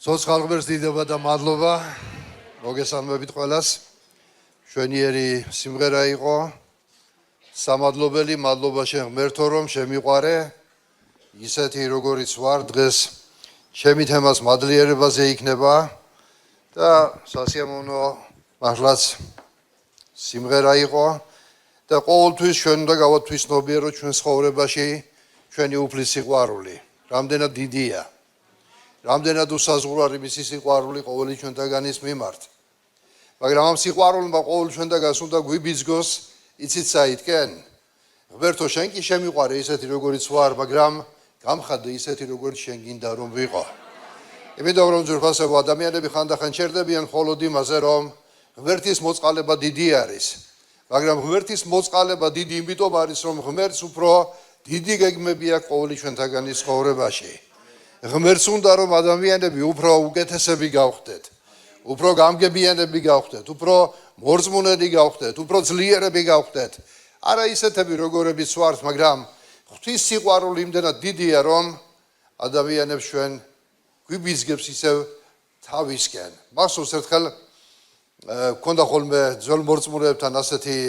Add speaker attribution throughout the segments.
Speaker 1: Სოციალურ დიდება და მადლობა მოგესალმებით ყველას. Ჩვენიერი სიმღერა იყო. სამადლობელი მადლობა შენ ღმერთო რომ შემიყვარე. ისეთი როგორიც ვარ დღეს ჩემი თემას მადლიერებაზე იქნება და სასიამოვნო მართლაც სიმღერა იყო და ყოველთვის ჩვენ უნდა გავათვისნობიერო ჩვენ ცხოვრებაში ჩვენი უფლის სიყვარული. რამდენად დიდია. რამდენად უსაზღვრარი მისი სიყვარული ყოველი ჩვენთაგანის მიმართ. მაგრამ ამ სიყვარულმა ყოველ ჩვენთაგანს უნდა გვიბიძგოს, იცით საითკენ? ღმერთო, შენ კი შემიყვარე ისეთი როგორიც ვარ, მაგრამ გამხადე ისეთი როგორც შენ გინდა რომ ვიყო. იმიტომ რომ ძვირფასებო ადამიანები ხანდახან ჩერდებიან მხოლოდ იმაზე, რომ ღმერთის მოწყალება დიდი არის. მაგრამ ღმერთის მოწყალება დიდი იმიტომ არის, რომ ღმერთს უფრო დიდი გეგმები აქვს ყოველი ჩვენთაგანის ცხოვრებაში. ღმერთს უნდა რომ ადამიანები უფრო უკეთესები გავხდეთ, უფრო გამგებიანები გავხდეთ, უფრო მორწმუნეები გავხდეთ, უფრო ძლიერები გავხდეთ. არა ისეთები როგორებიც ვართ, მაგრამ ღვთის სიყვარული იმდენად დიდია, რომ ადამიანებს ჩვენ გვიბიძგებს ისევ თავისკენ. მახსოვს ერთხელ მქონდა ხოლმე ძველ მორწმუნეებთან ასეთი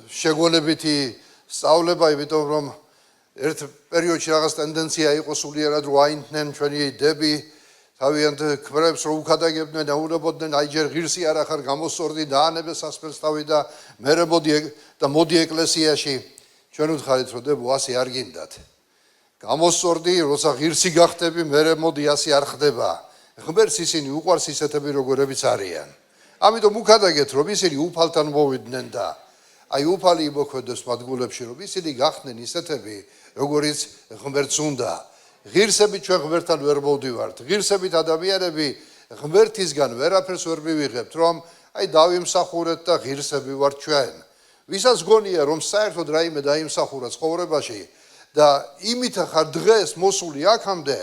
Speaker 1: შეგონებითი სწავლება, იმიტომ რომ ერთ პერიოდში რაღაც ტენდენცია იყო სულიერად რო აინთნენ ჩვენი დები თავიანთ ქმრებს რო უკადაგებდნენ და უნებოდნენ აი ჯერ ღირსი არ ახარ გამოსორდი დაანებე სასმელს თავი და მერე მოდი ეკლესიაში. ჩვენ ვთხარით რომ დებო ასე არ გინდათ. გამოსორდი როცა ღირსი გახდები მერე მოდი ასე არ ხდება. ღმერთს ისინი უყვარს ისეთები როგორებიც არიან. ამიტომ უკადაგეთ რომ ისინი უფალთან მოვიდნენ და აი უფალი იმოქმედებს მათ გულებში რომ ისინი გახდნენ ისეთები როგორიც ღმერთს უნდა. ღირსებით ჩვენ ღმერთთან ვერ მოვდივართ. ღირსებით ადამიანები ღმერთისგან ვერაფერს ვერ მივიღებთ, რომ აი დავიმსახურეთ და ღირსები ვართ ჩვენ. ვისაც გონია რომ საერთოდ რაიმე დაიმსახურა ცხოვრებაში და იმით ხარ დღეს მოსული აქამდე,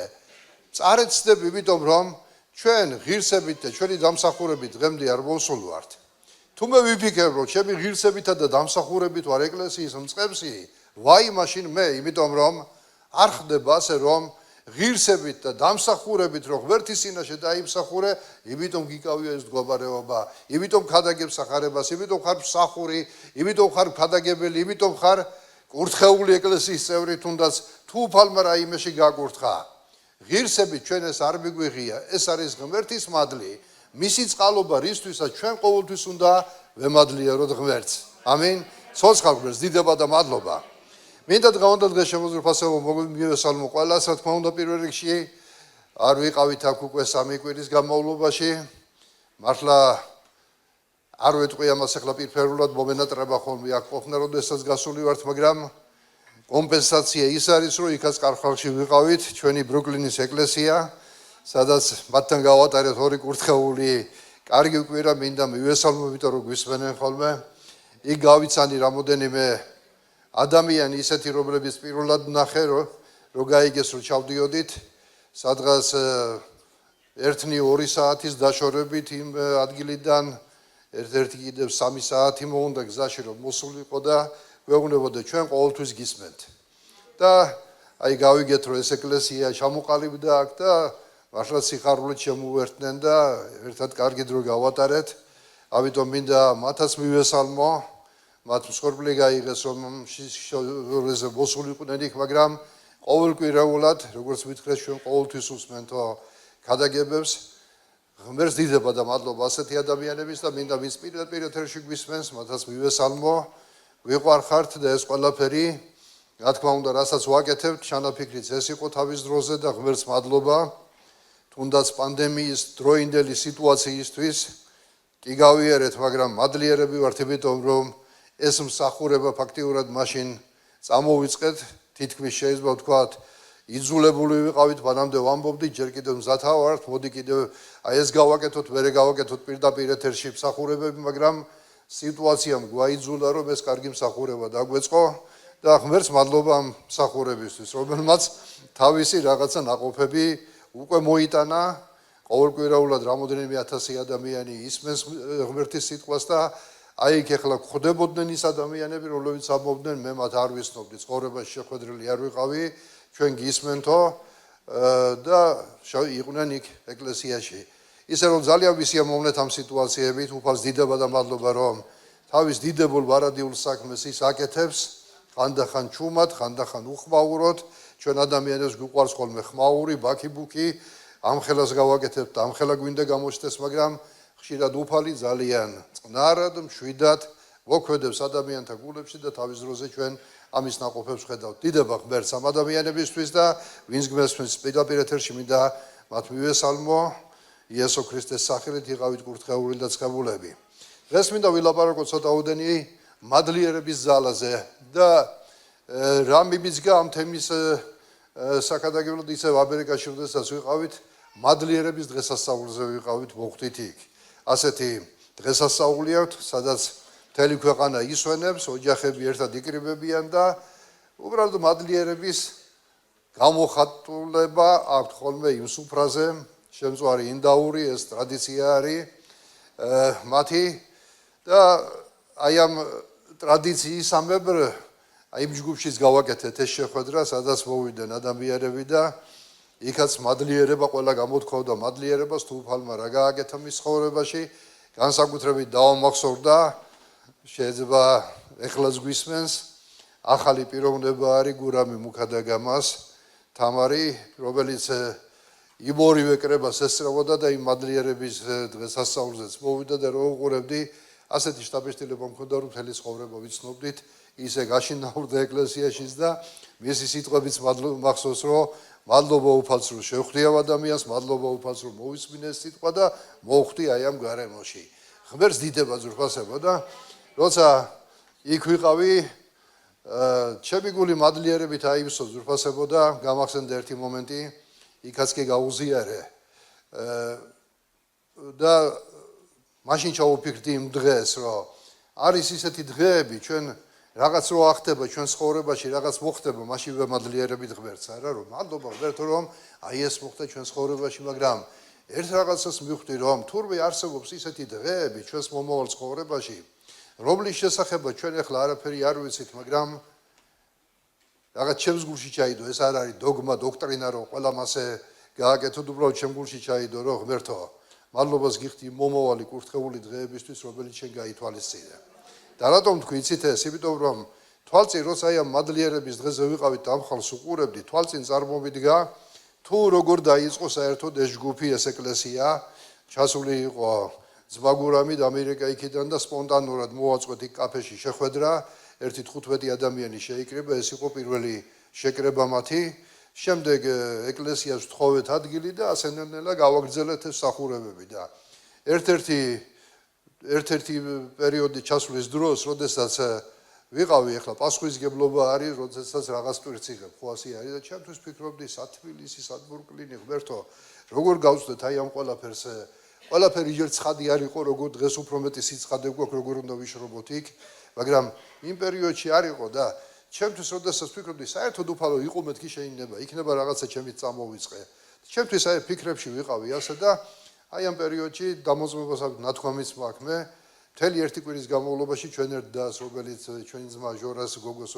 Speaker 1: წარეცდები, იმიტომ რომ ჩვენ ღირსებით და ჩვენი დამსახურებით დღემდე არ მოსულ ვართ. თუმე ვიფიქრებ რომ ჩემი ღირსებითა და დამსახურებით ვარ ეკლესიის მწყემსი, ვაი მაშინ მე, იმიტომ რომ არ ხდება ასე რომ ღირსებით და დამსახურებით რომ ღმერთის წინაშე დაიმსახურე, იმიტომ გიკავია ეს მდგომარეობა, იმიტომ ქადაგებს სახარებას, იმიტომ ხარ მსახური, იმიტომ ხარ ქადაგებელი, იმიტომ ხარ კურთხეული ეკლესიის წევრი, თუნდაც თუ უფალმა რაიმეში გაკურთხა. ღირსებით ჩვენ ეს არ მიგვიღია, ეს არის ღმერთის მადლი, მისი წყალობა რისთვისაც ჩვენ ყოველთვის უნდა ვემადლიეროთ ღმერთს. ამინ. ცოცხალ ღმერთს დიდება და მადლობა. მინდა დღევანდელ დღეს შემოძვრფასებო მივესალმო ყველას, რა თქმა უნდა პირველ რიგში არ ვიყავით აქ უკვე 3 კვირის განმავლობაში. მართლა არ ვეტყვი ამას ახლა პირფერულად მომენატრება ხოლმე აქ ყოფნა, როდესაც გასული ვართ, მაგრამ კომპენსაცია ის არის, რომ იქაც კარხალში ვიყავით, ჩვენი ბრუკლინის ეკლესია, სადაც მათთან გავატარეთ 2 კურთხეული კარგი კვირა, მინდა მივესალმო, იმიტომ რომ გვისმენენ ხოლმე. იქ გავიცანი რამოდენიმე ადამიანი ისეთი, რომლებიც პირველად ნახე, რომ გაიგეს რომ ჩავდიოდით, სადღაც 1-2 საათის დაშორებით იმ ადგილიდან ერთ-ერთი კიდევ 3 საათი მოუნდა გზაში რომ მოსულიყო და გვეუბნებოდა ჩვენ ყოველთვის გისმენთ. და აი გავიგეთ რომ ეს ეკლესია ჩამოყალიბდა აქ და მართლა სიხარულით შემოვერთდნენ და ერთად კარგი დრო გავატარეთ. ამიტომ მინდა მათაც მივესალმო. მათ მსხვერპლი გაიღეს რომ შორეზე მოსულიყვნენ იქ, მაგრამ ყოველკვირეულად, როგორც ვითხრეთ, ჩვენ ყოველთვის უსმენთო ქადაგებებს. ღმერთს დიდება და მადლობა ასეთი ადამიანების და მინდა ვის პირდაპირ ეთერში გვისმენს, მათაც მივესალმო. ვიყვარხართ და ეს ყველაფერი, რა თქმა უნდა, რასაც ვაკეთებთ, ჩანაფიქრიც ეს იყო თავის დროზე და ღმერთს მადლობა. თუნდაც პანდემიის დროინდელი სიტუაციისთვის კი გავიარეთ, მაგრამ მადლიერები ვართ, იმიტომ რომ ეს მსახურება ფაქტიურად მაშინ წამოვიწყეთ, თითქმის შეიძლება ვთქვათ, იძულებული ვიყავით, მანამდე ვამბობდით, ჯერ კიდევ მზათა ვართ, მოდი კიდევ აი ეს გავაკეთოთ, მერე გავაკეთოთ პირდაპირ ეთერში მსახურებები, მაგრამ სიტუაციამ გვაიძულა, რომ ეს კარგი მსახურება დაგვეწყო და ღმერთს მადლობა ამ მსახურებისთვის, რომელმაც თავისი რაღაცა ნაყოფები უკვე მოიტანა. ყოველკვირეულად რამოდენიმე 1000 ადამიანი ისმენს ღმერთის სიტყვას და აი იქ ახლა ხდებოდნენ ის ადამიანები, რომლებიც ამბობდნენ, მე მათ არ ვიცნობდი, ცხოვრებაში შეხვედრილი არ ვიყავი, ჩვენ გისმენთო, და იყვნენ იქ ეკლესიაში. ისე რომ ძალიან ვისიამოვნეთ ამ სიტუაციებით, უფალს დიდება და მადლობა რომ თავის დიდებულ ვარადიულ საქმეს ის აკეთებს, ხანდახან ჩუმად, ხანდახან უხმაუროდ, ჩვენ ადამიანებს გვიყვარს ხოლმე ხმაური, ბაქიბუქი, ამ ხელას გავაკეთებთ, ამ ხელა გვინდა გამოჩნდეს, მაგრამ ხშირად უფალი ძალიან წყნარად, მშვიდად მოქმედებს ადამიანთა გულებში და თავის დროზე ჩვენ ამის ნაყოფებს ხედავთ. დიდება ღმერთს ამ ადამიანებისთვის და ვინც გმესმის პირდაპირ ეთერში მინდა მათ მივესალმო იესო ქრისტეს სახელით იყავით კურთხეული და ცხებულები. დღეს მინდა ვილაპარაკო ცოტაოდენი მადლიერების ძალაზე და რა მიმიძგა ამ თემის საკადაგებლად ისევ ამერიკაში როდესაც ვიყავით მადლიერების დღესასწაულზე ვიყავით მოხვდით იქ. ასეთი დღესასწაული აქვს, სადაც მთელი ქვეყანა ისვენებს, ოჯახები ერთად იკრიბებიან და უბრალოდ მადლიერების გამოხატულება აქვს ხოლმე იმ სუფრაზე, შემწვარი ინდაური, ეს ტრადიცია არის მათი და აი ამ ტრადიციისამებრ იმ ჯგუფშიც გავაკეთეთ ეს შეხვედრა, სადაც მოვიდნენ ადამიანები და იქაც მადლიერება ყველა გამოთქვავდა მადლიერებას თუ უფალმა რა გააკეთა მის ცხოვრებაში, განსაკუთრებით დაამახსოვრდა, შეიძლება ეხლაც გვისმენს, ახალი პიროვნება არის გურამი მუქადაგამას, თამარი, რომელიც იმ ორივე კრებას ესწრებოდა და იმ მადლიერების დღესასწაულზეც მოვიდა და რო უყურებდი, ასეთი შთაბეჭდილება მქონდა რომ მთელი ცხოვრება ვიცნობდით, ისე გაშინაურდა ეკლესიაშიც და მისი სიტყვებიც მახსოვს რომ მადლობა უფალს რომ შევხვდიავ ადამიანს, მადლობა უფალს რომ მოვისმინეს სიტყვა და მოვხვდი აი ამ გარემოში. ღმერთს დიდება ზურფასებო და როცა იქ ვიყავი, ჩემი გული მადლიერებით აივსო ზურფასებო და გამახსენდა ერთი მომენტი, იქაც კი გაუზიარე და მაშინ ჩავუფიქრდი იმ დღეს, რომ არის ისეთი დღეები, ჩვენ რაღაც რო ახდება ჩვენ ცხოვრებაში, რაღაც მოხდება, მაშინ ვემადლიერებით ღმერთს, არა რომ მადლობა ღმერთო რომ აი ეს მოხდა ჩვენ ცხოვრებაში, მაგრამ ერთ რაღაცას მივხვდი რომ თურმე არსებობს ისეთი დღეები ჩვენს მომავალ ცხოვრებაში, რომლის შესახებაც ჩვენ ახლა არაფერი არ ვიცით, მაგრამ რაღაც ჩემს გულში ჩაიდო, ეს არ არის დოგმა, დოქტრინა რომ ყველა მასე გააკეთოთ, უბრალოდ ჩემს გულში ჩაიდო რომ ღმერთო, მადლობას გიხდი მომავალი კურთხეული დღეებისთვის, რომელიც შენ გაითვალისწინე. და რატომ თქვი იცით ეს, იმიტომ რომ თვალწინ როცა აი ამ მადლიერების დღეზე ვიყავით და ამ ხალხს უყურებდი, თვალწინ წარმომიდგა თუ როგორ დაიწყო საერთოდ ეს ჯგუფი, ეს ეკლესია, ჩასული იყო ძმა გურამით ამერიკა იქიდან და სპონტანურად მოვაწყვეთ იქ კაფეში შეხვედრა, ერთი 15 ადამიანი შეიკრიბა, ეს იყო პირველი შეკრება მათი, შემდეგ ეკლესიას ვთხოვეთ ადგილი და ასე ნელ-ნელა გავაგრძელეთ ეს სახურებები და ერთ-ერთი პერიოდი ჩასვლის დროს, როდესაც ვიყავი ახლა პასუხისგებლობა არის, როდესაც რაღაც ტვირთს იღებ, ხო ასე არის და ჩემთვის ვფიქრობდი სათბილისი, სათბურკლინი, ღმერთო, როგორ გავწვდეთ აი ამ ყველაფერს, ყველაფერი ჯერ ცხადი არ იყო, როგორ დღეს უფრო მეტი სიცხადე გვაქვს, როგორ უნდა ვიშრობოთ იქ, მაგრამ იმ პერიოდში არ იყო და ჩემთვის როდესაც ვფიქრობდი, საერთოდ უფალო იყუმეთ კი შეიძლება, იქნება რაღაცა ჩემით წამოვიწყე. ჩემთვის აი ფიქრებში ვიყავი ასე და აი ამ პერიოდში დამოწმებას აქვს ნათქვამიც მაქვს მე, მთელი ერთი კვირის განმავლობაში ჩვენ ერთ დას, რომელიც ჩვენი ძმა ჟორას გოგოს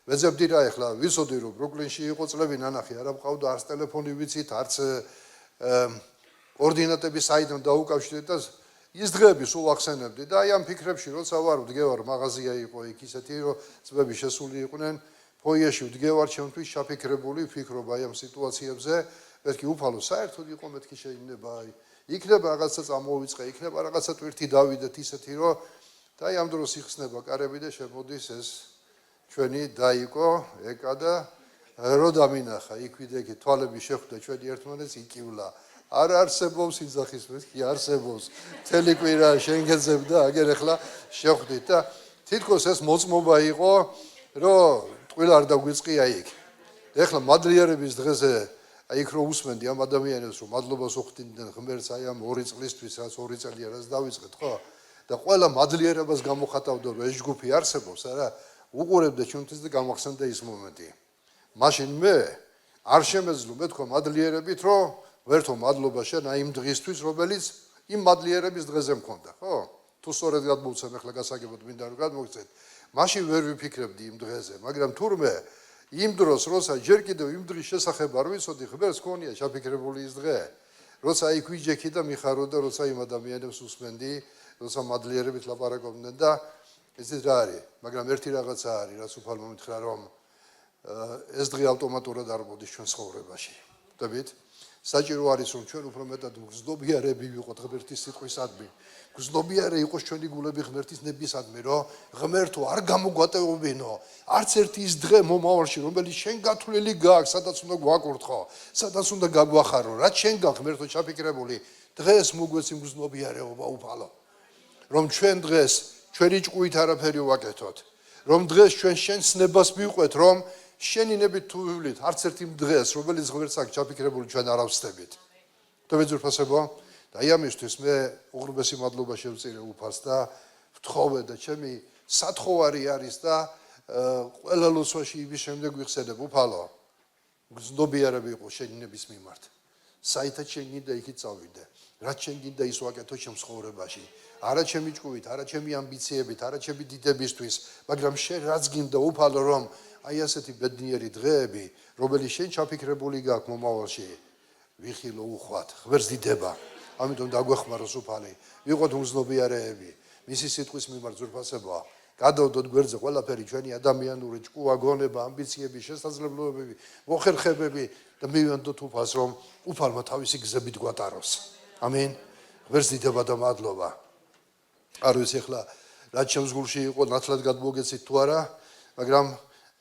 Speaker 1: ვეძებდი რა ეხლა, ვიცოდი რომ ბრუკლინში იყო წლები ნანახი, არ მყავდა არც ტელეფონი ვიცით, არც ორდინატები საიდან დაუკავშირდით და ის დღეები სულ ახსენებდი და აი ამ ფიქრებში როცა ვარ, ვდგევარ, მაღაზია იყო იქ ისეთი, რომ ძმები შესული იყვნენ, ფოიეში ვდგევარ, ჩემთვის შაფიქრებული, ვფიქრობ აი ამ სიტუაციებზე, მეთქი უფალო, საერთოდ იყო მეთქი შეიძლება აი იქნება რაღაცა წამოვიწყე, იქნება რაღაცა ტვირთი დავიდეთ ისეთი, რომ და აი ამ დროს იხსნება კარები და შემოდის ეს ჩვენი დაიკო, ეკა და რო დამინახა, იქ ვიდექი, თვალები შეხვდა ჩვენი ერთმანეთს, იკივლა. არ არსებობს იძახის მეთქი, არსებობს. მთელი კვირა შენგეძებ და აგერ ახლა შეხვდით და თითქოს ეს მოწმობა იყო, რომ ტყუილ არ დაგვიწყია იქ. ეხლა მადლიერების დღეზე აი იქ რო უსმენდი ამ ადამიანებს რომ მადლობას უხდიდნენ ღმერთს აი ამ 2 წლისთვის, რაც 2 წელია რაც დავიწყეთ, ხო? და ყველა მადლიერებას გამოხატავდა რომ ეს ჯგუფი არსებობს, არა? უყურებდა ჩვენთვის და გამახსენდა ის მომენტი. მაშინ მე არ შემეძლო მეთქვა მადლიერებით, რომ ვერთო მადლობა შენ აი იმ დღისთვის, რომელიც იმ მადლიერების დღეზე მქონდა, ხო? თუ სწორედ გადმოვცემ ახლა გასაგებად მინდა რომ გადმოგცეთ. მაშინ ვერ ვიფიქრებდი იმ დღეზე, მაგრამ თურმე იმ დროს, როცა ჯერ კიდევ იმ დღის შესახებ არ ვიცოდი, ღმერთს ქონია ჩაფიქრებული ის დღე, როცა იქ ვიჯექი და მიხარო და როცა იმ ადამიანებს უსმენდი, როცა მადლიერებით ლაპარაკობდნენ და ესეც რა არის, მაგრამ ერთი რაღაცა არის, რაც უფალმა მითხრა, რომ ეს დღე ავტომატურად არ მოდის ჩვენ ცხოვრებაში. ხვდებით? საჭირო არის რომ ჩვენ უფრო მეტად გზნობიარები ვიყოთ ღმერთის სიტყვისადმი. გზნობიარე იყოს ჩვენი გულები ღმერთის ნებისადმი, რომ ღმერთო არ გამოგვატეობინო, არც ერთი ის დღე მომავალში, რომელიც შენ გათვლილი გააქვს, სადაც უნდა გვაკურთხო, სადაც უნდა გაგვახარო, რაც შენ ღმერთო ჩაფიქრებული, დღეს მოგვეცი გზნობიარეობა უფალო. რომ ჩვენ დღეს ჩვენი ჭკუით არაფერი ვაკეთოთ, რომ დღეს ჩვენ შენ ცნებას მივყვეთ, რომ შენი ნებით თუ ვივლით, არც ერთი დღეს, რომელიც ღმერთს აქვს ჩაფიქრებული, ჩვენ არ ავსდებით. თქვენ ძურფასებო, და აი ამისთვის მე უღრუბესი მადლობა შევწირე უფალს და ვთხოვე და ჩემი სათხოვარი არის და ყველა ლოცვაში იმის შემდეგ ვიხსენებ, უფალო, გზნობიარები იყო შენი ნების მიმართ. საითაც შენ გინდა იქით წავიდე, რაც შენ გინდა ის ვაკეთო ჩემს ცხოვრებაში. არა ჩემი ჭკუით, არა ჩემი ამბიციებით, არა ჩემი დიდებისთვის, მაგრამ შენ რაც გინდა უფალო, რომ აი ასეთი ბედნიერი დღეები, რომელიც შენ ჩაფიქრებული გაქვს მომავალში, ვიხილო უხვად, ღმერთს დიდება. ამიტომ დაგვეხმაროს უფალი, ვიყოთ უგზნობიარეები, მისი სიტყვის მიმართ ძვირფასებოა. გადავდოთ გვერდზე ყველაფერი ჩვენი ადამიანური ჭკუა, გონება, ამბიციები, შესაძლებლობები, მოხერხებები და მივანდოთ უფალს, რომ უფალმა თავისი გზებით გვატაროს. ამინ. ღმერთს დიდება და მადლობა. არ ვიცი ახლა რაც ჩემს გულში იყო ნათლად გადმოგეცით თუ არა, მაგრამ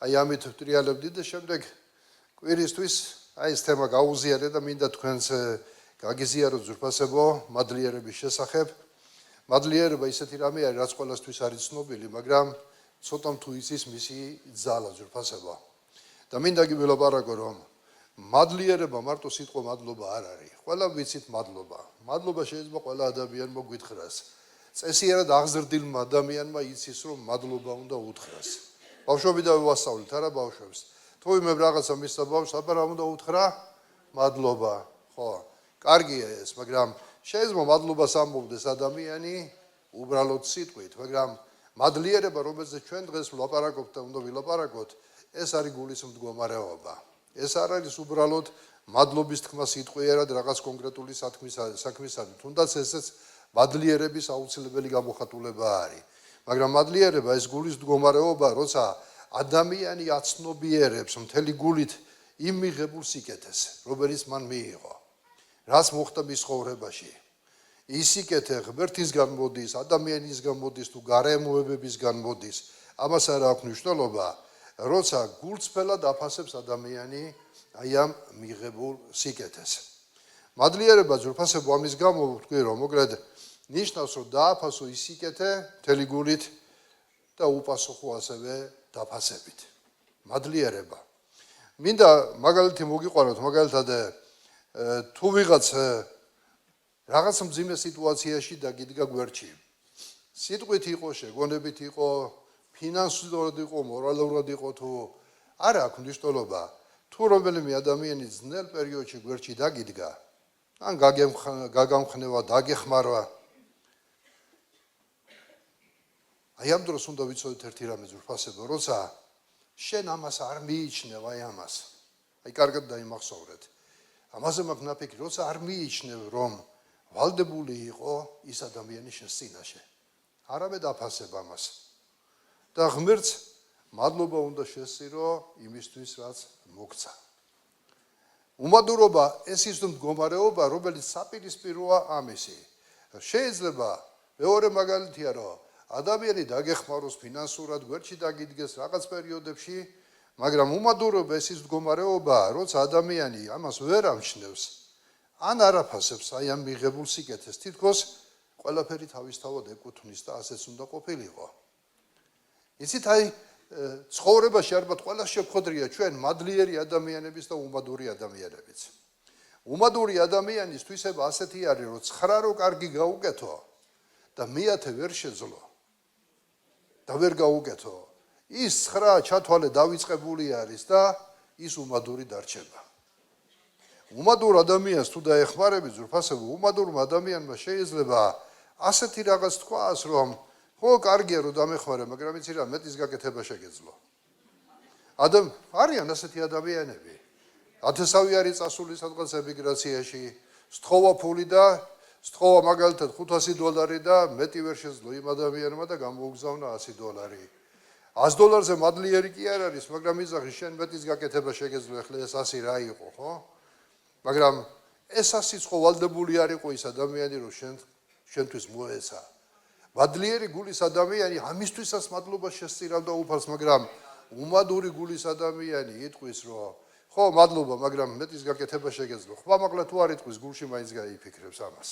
Speaker 1: აი ამით ვტრიალებდი და შემდეგ კვირისთვის აი ეს თემა გაუზიარე და მინდა თქვენს გაგიზიაროთ ძვირფასებო მადლიერების შესახებ. მადლიერება ისეთი რამე არის, რაც ყველასთვის არის ცნობილი, მაგრამ ცოტა თუ იცის მისი ძალა ძვირფასებო. და მინდა გიველაპარაკო, რომ მადლიერება მარტო სიტყვა მადლობა არ არის. ყველა ვიცით მადლობა. მადლობა შეიძლება ყველა ადამიანმა გვითხრას. წესიერად აღზრდილმა ადამიანმა იცის, რომ მადლობა უნდა უთხრას. ბავშვობიდან ვასწავლეთ არა ბავშვებს. თუ ვინმე რაღაცა მისცა ბავშვს, აბა რა უნდა უთხრა? მადლობა. ხო, კარგია ეს, მაგრამ შეიძლება მადლობას ამბობდეს ადამიანი უბრალოდ სიტყვით, მაგრამ მადლიერება, რომელზეც ჩვენ დღეს ვლაპარაკობთ და უნდა ვილაპარაკოთ, ეს არის გულის მდგომარეობა. ეს არ არის უბრალოდ მადლობის თქმა სიტყვიერად რაღაც კონკრეტული საქმისადმი, თუნდაც ესეც მადლიერების აუცილებელი გამოხატულება არის. მაგრამ მადლიერება ეს გულის მდგომარეობა, როცა ადამიანი აცნობიერებს მთელი გულით იმ მიღებულ სიკეთეს, რომელიც მან მიიღო. რაც მოხდა მის ცხოვრებაში. ის სიკეთე ღმერთისგან მოდის, ადამიანისგან მოდის თუ გარემოებებისგან მოდის. ამას არ აქვს მნიშვნელობა, როცა გულწრფელად აფასებს ადამიანი აი ამ მიღებულ სიკეთეს. მადლიერება ძვირფასებო ამის გამო ვთქვი, რომ მოკლედ ნიშნავს, რომ დააფასო ის სიკეთე მთელი გულით და უპასუხო ასევე დაფასებით. მადლიერება. მინდა მაგალითი მოგიყვანოთ, მაგალითად თუ ვიღაც რაღაც მძიმე სიტუაციაში დაგიდგა გვერდში. სიტყვით იყო, შეგონებით იყო, ფინანსურად იყო, მორალურად იყო თუ არა აქვს მნიშვნელობა. თუ რომელიმე ადამიანი ძნელ პერიოდში გვერდში დაგიდგა, ან გაგამხნევა, დაგეხმარვა. აი ამ დროს უნდა ვიცოდეთ ერთი რამე ძვირფასებო, როცა შენ ამას არ მიიჩნევ აი ამას. აი კარგად დაიმახსოვრეთ. ამაზე მაქვს ნაფიქრი, როცა არ მიიჩნევ, რომ ვალდებული იყო ის ადამიანი შენს წინაშე. არამედ აფასებ ამას. და ღმერთს მადლობა უნდა შესწირო იმისთვის, რაც მოგცა. უმადურობა ეს ის მდგომარეობა, რომელიც საპირისპიროა ამისი. შეიძლება მეორე მაგალითია, რომ ადამიანი დაგეხმაროს ფინანსურად, გვერდში დაგიდგეს რაღაც პერიოდებში, მაგრამ უმადურობა ეს ის მდგომარეობა, როცა ადამიანი ამას ვერ ამჩნევს, ან არაფასებს აი ამ მიღებულ სიკეთეს, თითქოს ყველაფერი თავისთავად ეკუთვნის და ასეც უნდა ყოფილიყო. იცით, აი ცხოვრებაში ალბათ ყველა შეფხოდრია ჩვენ მადლიერი ადამიანების და უმადური ადამიანებიც. უმადური ადამიანის თვისება ასეთი არის, რომ 9 რო კარგი გაუკეთო და მეათე ვერ შეძლო და ვერ გაუკეთო. ის 9 ჩათვალე დავიწყებული არის და ის უმადური დარჩება. უმადურ ადამიანს თუ დაეხმარები ძვირფასებო, უმადურმა ადამიანმა შეიძლება ასეთი რაღაც თქვას, რომ ხო კარგია რომ დამეხმარე, მაგრამ იცი რა, მეტის გაკეთება შეგეძლო. არიან ასეთი ადამიანები. 1000 არის წასული სადღაც ემიგრაციაში, სთხოვა ფული და სთხოვა მაგალითად $500 და მეტი ვერ შეძლო იმ ადამიანმა და გამოუგზავნა $100. $100-ზე მადლიერი კი არ არის, მაგრამ იზახი შენ მეტის გაკეთება შეგეძლო, ახლა ეს 100 რა იყო, ხო? მაგრამ ეს 100 ხო ვალდებული არ იყო ის ადამიანი, რომ შენთვის მოეცა. მადლიერი გულის ადამიანი ამისთვისაც მადლობას შესწირავდა უფალს, მაგრამ უმადური გულის ადამიანი იტყვის, რომ ხო, მადლობა, მაგრამ მეტის გაკეთება შეგეძლო. ხმამაღლა თუ არ იტყვის, გულში მაინც გაიფიქრებს ამას.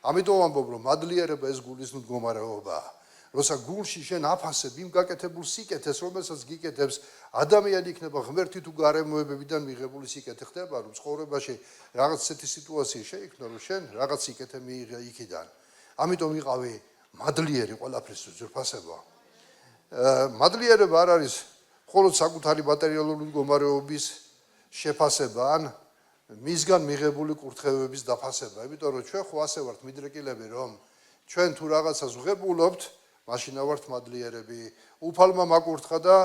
Speaker 1: ამიტომ ამბობ, რომ მადლიერება ეს გულის მდგომარეობაა. როცა გულში შენ აფასებ იმ გაკეთებულ სიკეთეს, რომელსაც გიკეთებს ადამიანი იქნება ღმერთი თუ გარემოებებიდან მიღებული სიკეთე, ხდება რომ ცხოვრებაში რაღაც ისეთი სიტუაცია შეიქმნა, რომ შენ რაღაც სიკეთე მიიღე იქიდან. ამიტომ იყავი მადლიერი ყველაფრისთვის ძვირფასება. მადლიერება არ არის მხოლოდ საკუთარი მატერიალური მდგომარეობის შეფასება ან მისგან მიღებული კურთხევების დაფასება, იმიტომ რომ ჩვენ ხო ასე ვართ მიდრეკილები, რომ ჩვენ თუ რაღაცას ვღებულობთ, მაშინ ვართ მადლიერები. უფალმა მაკურთხა და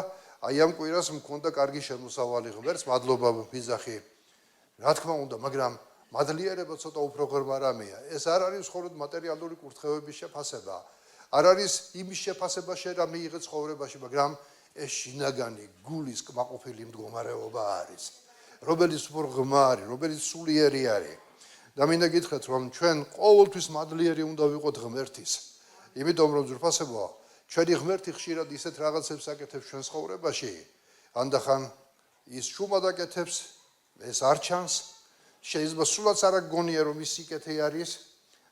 Speaker 1: აი ამ კვირას მქონდა კარგი შემოსავალი ღმერთს, მადლობა ვიზახი. რა თქმა უნდა, მაგრამ მადლიერება ცოტა უფრო ღრმა რამეა. ეს არ არის მხოლოდ მატერიალური კურთხევების შეფასება. არ არის იმის შეფასება შენ რა მიიღე ცხოვრებაში, მაგრამ ეს შინაგანი გულის კმაყოფილი მდგომარეობა არის. რომელიც უფრო ღრმა არის, რომელიც სულიერი არის. და მინდა გითხრათ, რომ ჩვენ ყოველთვის მადლიერი უნდა ვიყოთ ღმერთის. იმიტომ რომ ძვირფასებო, ჩვენი ღმერთი ხშირად ისეთ რაღაცებს აკეთებს ჩვენ ცხოვრებაში, ანდახან ის შუმად აკეთებს, ეს არ ჩანს, შეიძლება სულაც არ გგონია რომ ის სიკეთე არის,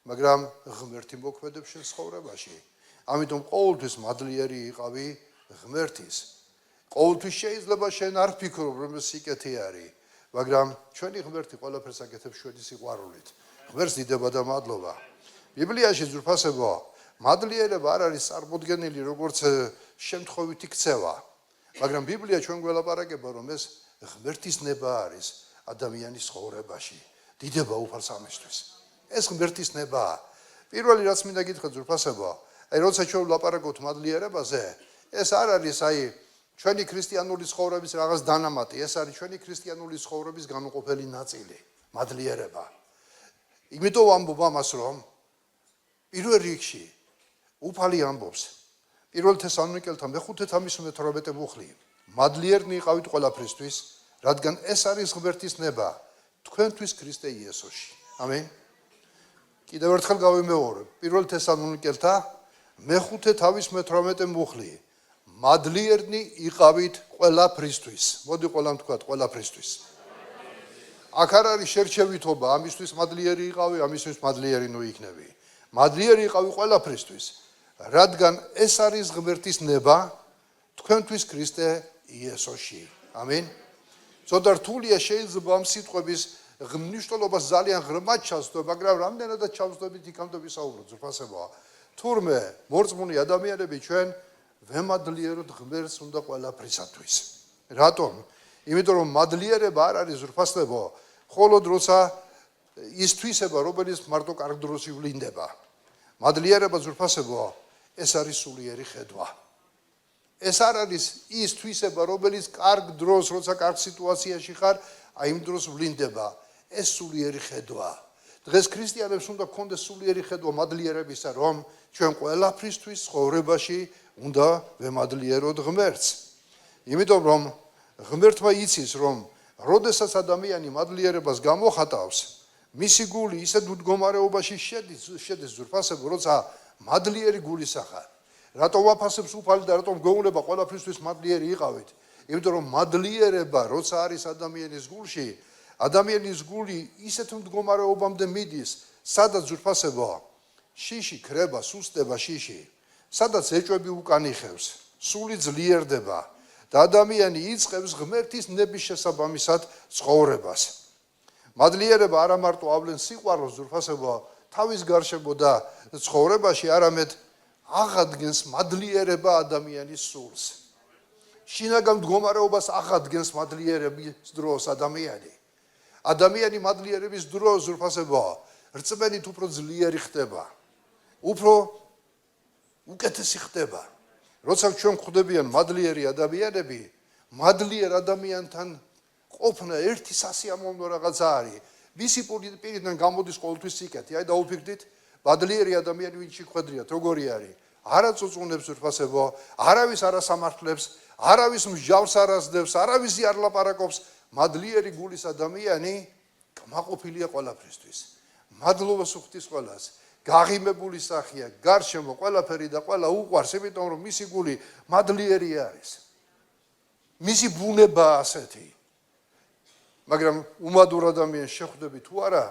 Speaker 1: მაგრამ ღმერთი მოქმედებს ჩვენ ცხოვრებაში. ამიტომ ყოველთვის მადლიერი იყავი ღმერთის. ყოველთვის შეიძლება შენ არ ფიქრობ რომ ეს სიკეთე არის, მაგრამ ჩვენი ღმერთი ყველაფერს აკეთებს ჩვენი სიყვარულით. ღმერთს დიდება და მადლობა. ბიბლიაში ძვირფასებო, მადლიერება არ არის წარმოდგენილი როგორც შემთხვევითი ქცევა, მაგრამ ბიბლია ჩვენ გველაპარაკება, რომ ეს ღმერთის ნება არის ადამიანის ცხოვრებაში. დიდება უფალს ამისთვის. ეს ღმერთის ნება. პირველი რაც მინდა გითხრათ ძვირფასებო, აი როცა ჩვენ ვლაპარაკობთ მადლიერებაზე, ეს არ არის აი ჩვენი ქრისტიანული ცხოვრების რაღაც დანამატი, ეს არის ჩვენი ქრისტიანული ცხოვრების განუყოფელი ნაწილი, მადლიერება. იმიტომ ვამბობ ამას, რომ პირველ რიგში უფალი ამბობს, 1 თესალონიკელთა მე-5:18 მუხლი, მადლიერნი იყავით ყველაფრისთვის, რადგან ეს არის ღმერთის ნება, თქვენთვის ქრისტე იესოში. ამენ. კიდევ ერთხელ გავიმეორებ, 1 თესალონიკელთა მე-5:18 მუხლი, მადლიერნი იყავით ყველაფრისთვის. მოდი ყველამ თქვათ ყველაფრისთვის. აქ არ არის შერჩევითობა, ამისთვის მადლიერი იყავი, ამისთვის მადლიერი ნუ იქნები. მადლიერი იყავი ყველაფრისთვის, რადგან ეს არის ღმერთის ნება, თქვენთვის ქრისტე იესოში. ამენ. ცოტა რთულია შეიძლება ამ სიტყვების მნიშვნელობას ძალიან ღრმად ჩავსდო, მაგრამ რამდენადაც ჩავსდებით იქამდე ვისაუბროთ ძვირფასებაა. თურმე მორწმუნე ადამიანები ჩვენ ვემადლიეროთ ღმერთს უნდა ყველაფრისათვის. რატომ? იმიტომ რომ მადლიერება არ არის ზრფასდებო, მხოლოდ როცა ის თვისება, რომელიც მარტო კარგ დროს ივლინდება. მადლიერება ზრფასებო, ეს არის სულიერი ხედვა. ეს არ არის ის თვისება, რომელიც კარგ დროს, როცა კარგ სიტუაციაში ხარ, აი იმ დროს ვლინდება. ეს სულიერი ხედვა. დღეს ქრისტიანებს უნდა გქონდეს სულიერი ხედვა მადლიერებისა, რომ ჩვენ ყველაფრისთვის ცხოვრებაში უნდა ვემადლიეროთ ღმერთს. იმიტომ რომ ღმერთმა იცის, რომ როდესაც ადამიანი მადლიერებას გამოხატავს, მისი გული ისეთ მდგომარეობაში შედის ზრფასებო, როცა მადლიერი გულისა ხარ. რატომ ვაფასებს უფალი და რატომ გეუბნება ყველაფრისთვის მადლიერი იყავით? იმიტომ რომ მადლიერება როცა არის ადამიანის გულში, ადამიანის გული ისეთ მდგომარეობამდე მიდის, სადაც ზრფასებო, შიში ქრება, სუსტდება შიში, სადაც ეჭვები უკან იხევს, სული ძლიერდება და ადამიანი იწყებს ღმერთის ნების შესაბამისად ცხოვრებას. მადლიერება არა მარტო ავლენს სიყვარულს ზრფასებო თავის გარშემო და ცხოვრებაში, არამედ აღადგენს მადლიერება ადამიანის სულს. შინაგან მდგომარეობას აღადგენს მადლიერების დროს ადამიანი. ადამიანი მადლიერების დროს ზრფასებო რწმენით უფრო ძლიერი ხდება, უფრო უკეთესი ხდება. როცა ჩვენ გვხვდებიან მადლიერი ადამიანები, მადლიერ ადამიანთან ყოფნა ერთი სასიამოვნო რაღაცა არის. მისი პირიდან გამოდის ყოველთვის სიკეთე. აი დაუფიქრდით, მადლიერი ადამიანი ვინ შეხვედრიათ, როგორი არის? არა წუწუნებს ზურფასებო, არავის არ ასამართლებს, არავის მსჯავრს არ ასდევს, არავისი არ ლაპარაკობს. მადლიერი გულის ადამიანი კმაყოფილია ყველაფრისთვის. მადლობას უხდის ყველას. გაღიმებული სახეა, გარშემო ყველაფერი და ყველა უყვარს, იმიტომ რომ მისი გული მადლიერი არის. მისი ბუნება ასეთი. მაგრამ უმადურ ადამიანს შეხვდები თუ არა,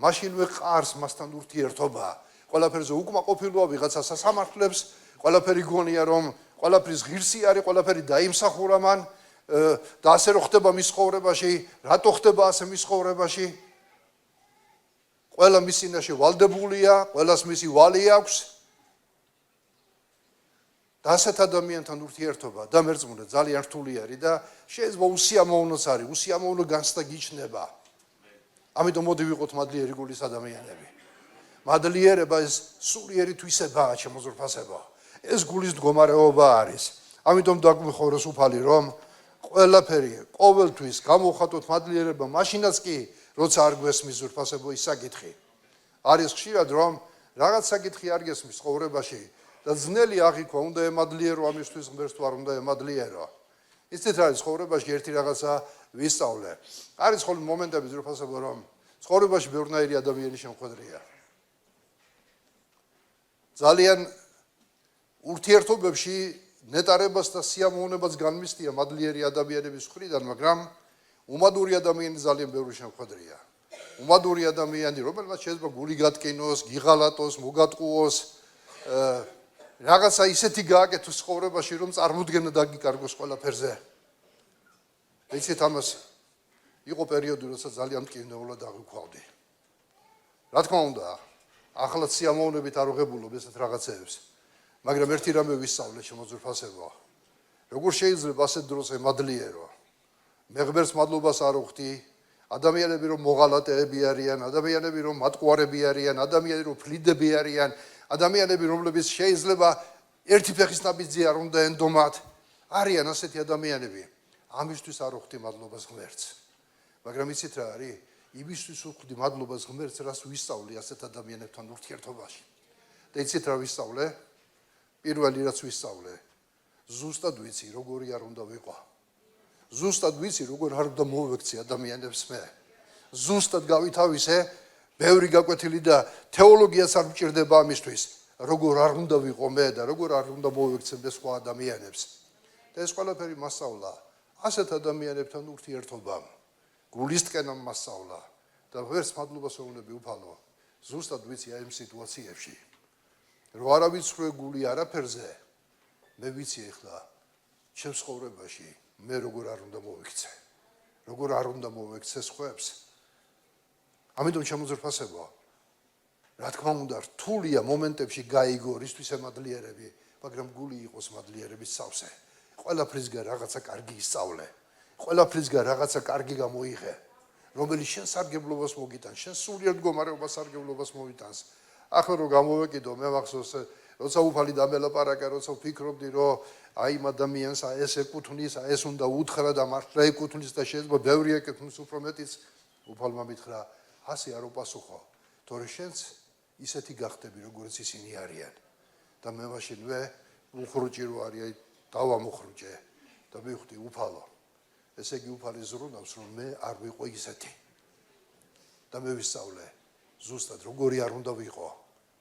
Speaker 1: მაშინვე ყარს მასთან ურთიერთობა. ყველაფერზე უკმაყოფილოა, ვიღაცას ასამართლებს, ყველაფერი გონია რომ ყველაფრის ღირსი არის, ყველაფერი დაიმსახურა მან და ასე რო ხდება მის ცხოვრებაში, რატო ხდება ასე მის ცხოვრებაში? ყველა მის წინაშე ვალდებულია, ყველას მისი ვალი აქვს. და ასეთ ადამიანთან ურთიერთობა დამერწმუნდა ძალიან რთული არის და შეიძლება უსიამოვნოც არის, უსიამოვნო განცდა გიჩნდება. ამიტომ მოდი ვიყოთ მადლიერი გულის ადამიანები. მადლიერება ეს სულიერი თვისებაა, ჩემო ზურფასებო. ეს გულის მდგომარეობა არის. ამიტომ დაგვიხოროს უფალი რომ ყველაფერი ყოველთვის გამოვხატოთ მადლიერება, მაშინაც კი როცა არ გვესმის ზურფასებო ის საკითხი. არის ხშირად რომ რაღაც საკითხი არ გესმის ცხოვრებაში და ძნელი აღიქვა, უნდა ემადლიერო ამისთვის ღმერთს თუ არ უნდა ემადლიერო. ისეთ არის ცხოვრებაში ერთი რაღაცა ვისწავლე. არის ხოლმე მომენტები ზურფასებო რომ ცხოვრებაში ბევრნაირი ადამიანი შემოხვედრია. ძალიან ურთიერთობებში ნეტარებას და სიამოვნებას განმისდია მადლიერი ადამიანების მხრიდან, მაგრამ უმადური ადამიანი ძალიან ბევრი შემოხვედრია. უმადური ადამიანი, რომელმაც შეიძლება გული გატკინოს, გიღალატოს, მოგატყუოს, რაღაცა ისეთი გააკეთოს ცხოვრებაში, რომ წარმოდგენა დაგიკარგოს ყველაფერზე. იცით ამას იყო პერიოდი, როცა ძალიან მტკივნეულად აღიქვავდი. რა თქმა უნდა, ახლა სიამოვნებით არ ვღებულობ ესეთ რაღაცეებს, მაგრამ ერთი რამე ვისწავლე ჩემო ზურფასებო. როგორ შეიძლება ასეთ დროს ემადლიერო? მე ღმერთს მადლობას არ ვხდი, ადამიანები რომ მოღალატეები არიან, ადამიანები რომ მატყუარები არიან, ადამიანები რომ ფლიდები არიან, ადამიანები რომლებიც შეიძლება ერთი ფეხის ნაბიჯი არ უნდა ენდომათ, არიან ასეთი ადამიანები. ამისთვის არ ვხდი მადლობას ღმერთს. მაგრამ იცით რა არის? იმისთვის ვხდი მადლობას ღმერთს, რას ვისწავლე ასეთ ადამიანებთან ურთიერთობაში. და იცით რა ვისწავლე? პირველი რაც ვისწავლე, ზუსტად ვიცი როგორი არ უნდა ვიყო. ზუსტად ვიცი როგორ არ უნდა მოვექცე ადამიანებს მე. ზუსტად გავითავისე, ბევრი გაკვეთილი და თეოლოგიაც არ მჭირდება ამისთვის, როგორ არ უნდა ვიყო მე და როგორ არ უნდა მოვექცე მე სხვა ადამიანებს. და ეს ყველაფერი მასწავლა ასეთ ადამიანებთან ურთიერთობამ, გულისტკენამ მასწავლა და ღმერთს მადლობას ვეუბნები უფალო. ზუსტად ვიცი აი ამ სიტუაციებში, რომ არ ავიცხრე გული არაფერზე, მე ვიცი ახლა ჩემს ცხოვრებაში მე როგორ არ უნდა მოვიქცე, როგორ არ უნდა მოვექცე სხვებს. ამიტომ შემოძრფასებო, რა თქმა უნდა, რთულია მომენტებში გაიგო რისთვის ემადლიერები, მაგრამ გული იყოს მადლიერების სავსე. ყველაფრისგან რაღაცა კარგი ისწავლე, ყველაფრისგან რაღაცა კარგი გამოიღე, რომელიც შენ სარგებლობას მოგიტანს, შენ სულიერ მდგომარეობას სარგებლობას მოიტანს. ახლა რომ გამოვეკიდო, მე მახსოვს, როცა უფალი დამელაპარაკა, როცა ვფიქრობდი, რომ აი იმ ადამიანს ეს ეკუთვნის, ეს უნდა უთხრა და მართლა ეკუთვნის და შეიძლება ბევრი ეკუთვნის უფრო მეტიც, უფალმა მითხრა, ასე არ უპასუხო, თორე შენც ისეთი გახდები, როგორც ისინი არიან. და მე მაშინვე უხრუჭი რო არის, აი დავამუხრუჭე და მივხვდი უფალო. ესე იგი უფალი ზრუნავს, რომ მე არ ვიყო ისეთი. და მე ვისწავლე, ზუსტად როგორი არ უნდა ვიყო,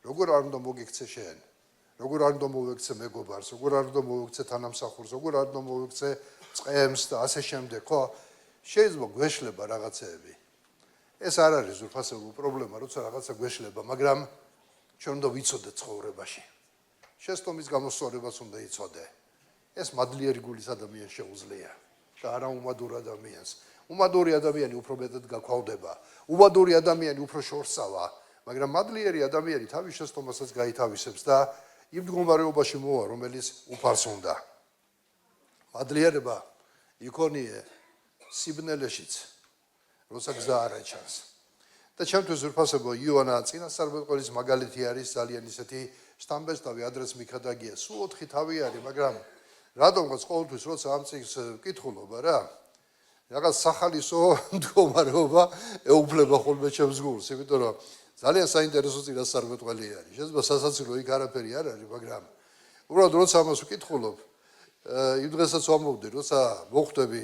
Speaker 1: როგორ არ უნდა მოგიქცე შენ, როგორ არ უნდა მოვექცე მეგობარს, როგორ არ უნდა მოვექცე თანამსახურს, როგორ არ უნდა მოვექცე წყემს და ასე შემდეგ, ხო? შეიძლება გვეშლება რაღაცეები. ეს არ არის ზურფასებო პრობლემა, როცა რაღაცა გვეშლება, მაგრამ ჩვენ უნდა ვიცოდეთ ცხოვრებაში. შეცდომის გამოსწორებას უნდა იცოდე. ეს მადლიერი გულის ადამიანს შეუძლია და არა უმადურ ადამიანს. უმადური ადამიანი უფრო მეტად გაქვავდება, უმადური ადამიანი უფრო შორსავა, მაგრამ მადლიერი ადამიანი თავის შეცდომასაც გაითავისებს და იმ მდგომარეობაში მოვა, რომელიც უფალს უნდა. მადლიერება იქონიე სიბნელეშიც, როცა გზა არ აჩანს. და ჩემთვის ზურფასებო იოანა წინასწარმეტყველის მაგალითი არის ძალიან ისეთი შთამბეჭდავი ადრეს მიქადაგია. სულ 4 თავი არის, მაგრამ რატომღაც ყოველთვის როცა ამ წიგნს ვკითხულობ რა რაღაც სახალისო მდგომარეობა ეუფლება ხოლმე ჩემს გულს, იმიტომ რომ ძალიან საინტერესო წინასწარმეტყველი არის. შეიძლება სასაცილო იქ არაფერი არ არის, მაგრამ უბრალოდ როცა ამას ვკითხულობ, იმ დღესაც ვამბობდი, როცა მოხვდები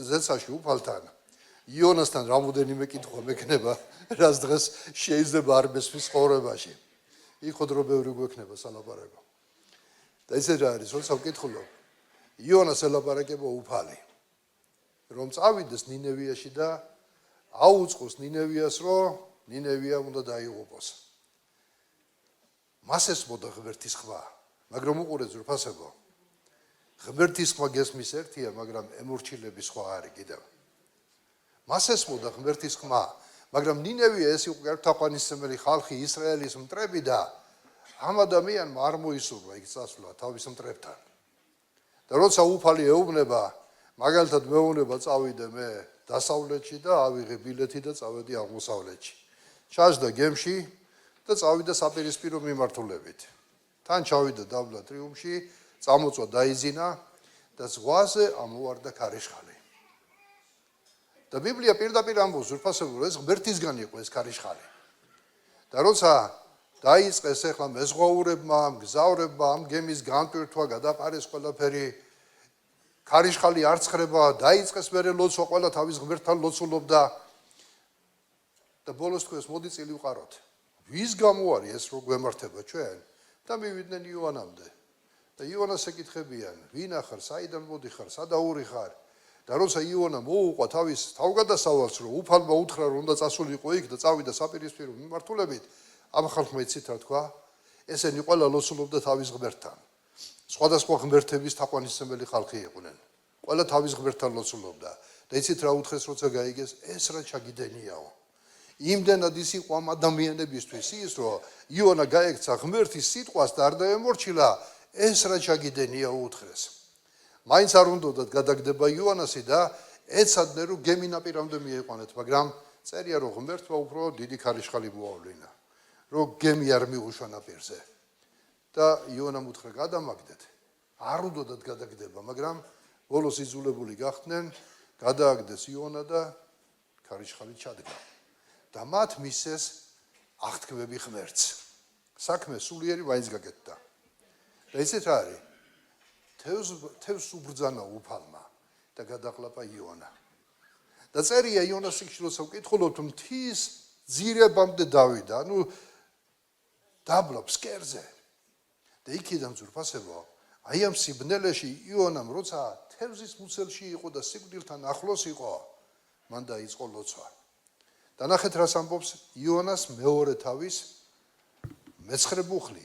Speaker 1: ზეცაში უფალთან, იონასთან რამოდენიმე კითხვა მექნება, რაც დღეს შეიძლება არ მესმის ცხოვრებაში. იქ ხო დრო ბევრი გვექნება სალაპარაკო. და ისე რა არის, როცა ვკითხულობ, იონას ელაპარაკება უფალი. რომ წავიდეს ნინევიაში და აუწყოს ნინევიას, რომ ნინევია უნდა დაიღუპოს. მას ესმოდა ღმერთის ხმა, მაგრამ უყურეთ ზურფასებო. ღმერთის ხმა გესმის ერთია, მაგრამ ემორჩილების სხვა არის კიდევ. მას ესმოდა ღმერთის ხმა, მაგრამ ნინევია ეს იყო ერთთაყვანისმცემელი ხალხი, ისრაელის მტრები და ამ ადამიანმა არ მოისურვა იქ წასვლა თავის მტრებთან. და როცა უფალი ეუბნება, მაგალითად მეუბნება წავიდე მე დასავლეთში და ავიღე ბილეთი და წავედი აღმოსავლეთში. ჩაჯდა გემში და წავიდა საპირისპირო მიმართულებით. თან ჩავიდა დაბლა ტრიუმფში, წამოწვა დაიძინა და ზღვაზე ამოვარდა ქარიშხალი. და ბიბლია პირდაპირ ამბობს ზურფასებო, ეს ღმერთისგან იყო ეს ქარიშხალი. და როცა დაიწყეს ახლა მეზღვაურებმა, მგზავრებმა ამ გემის განტვირთვა, გადაყარეს ყველაფერი, ქარიშხალი არ ცხრება, დაიწყეს მერე ლოცვა, ყველა თავის ღმერთთან ლოცულობდა და ბოლოს თქვენს მოდი წილი ვყაროთ. ვის გამო არის ეს რო გვემართება ჩვენ? და მივიდნენ იოანამდე. და იოანას ეკითხებიან, ვინ ახარ, საიდან მოდიხარ, სადაური ხარ? და როცა იოანა მოუყვა თავის თავგადასავალს, რომ უფალმა უთხრა, რომ უნდა წასულიყო იქ და წავიდა საპირისპირო მიმართულებით, ამ ხალხმა იცით რა თქვა? ესენი ყველა ლოცულობდა თავის ღმერთთან. სხვადასხვა ღმერთების თაყვანისმცემელი ხალხი იყვნენ. ყველა თავის ღმერთთან ლოცულობდა. და იცით რა უთხრეს, როცა გაიგეს, ეს რა ჩაგიდენიაო. იმდენად ის იყო ამ ადამიანებისთვის ის, რომ იოანა გაექცა ღმერთის სიტყვას და არ დაემორჩილა, ეს რა ჩაგიდენია უთხრეს. მაინც არ უნდათ გადაგდება იოანასი და ეცადნენ, რომ გემი ნაპირამდე მიეყვანეთ, მაგრამ წერია, რომ ღმერთმა უფრო დიდი ქარიშხალი მოავლინა, რომ გემი არ მიუშვა ნაპირზე. და იოანამ უთხრა, გადამაგდეთ. არ უნდათ გადაგდება, მაგრამ ბოლოს იძულებული გახდნენ, გადააგდეს იოანა და ქარიშხალი ჩადგა. და მათ მისეს აღთქმები ღმერთს. საქმე სულიერი მაინც გაკეთდა. და ისეთ რა არის? თევზს უბრძანა უფალმა და გადაყლაპა იოანა. და წერია იონას იქში, როცა ვკითხულობთ, მთის ძირებამდე დავიდა, ანუ დაბლა ფსკერზე. და იქიდან ზურფასებო, აი ამ სიბნელეში იონამ, როცა თევზის მუცელში იყო და სიკვდილთან ახლოს იყო, მან დაიწყო ლოცვა. და ნახეთ რას ამბობს იონას მეორე თავის მეცხრე ბუხლი.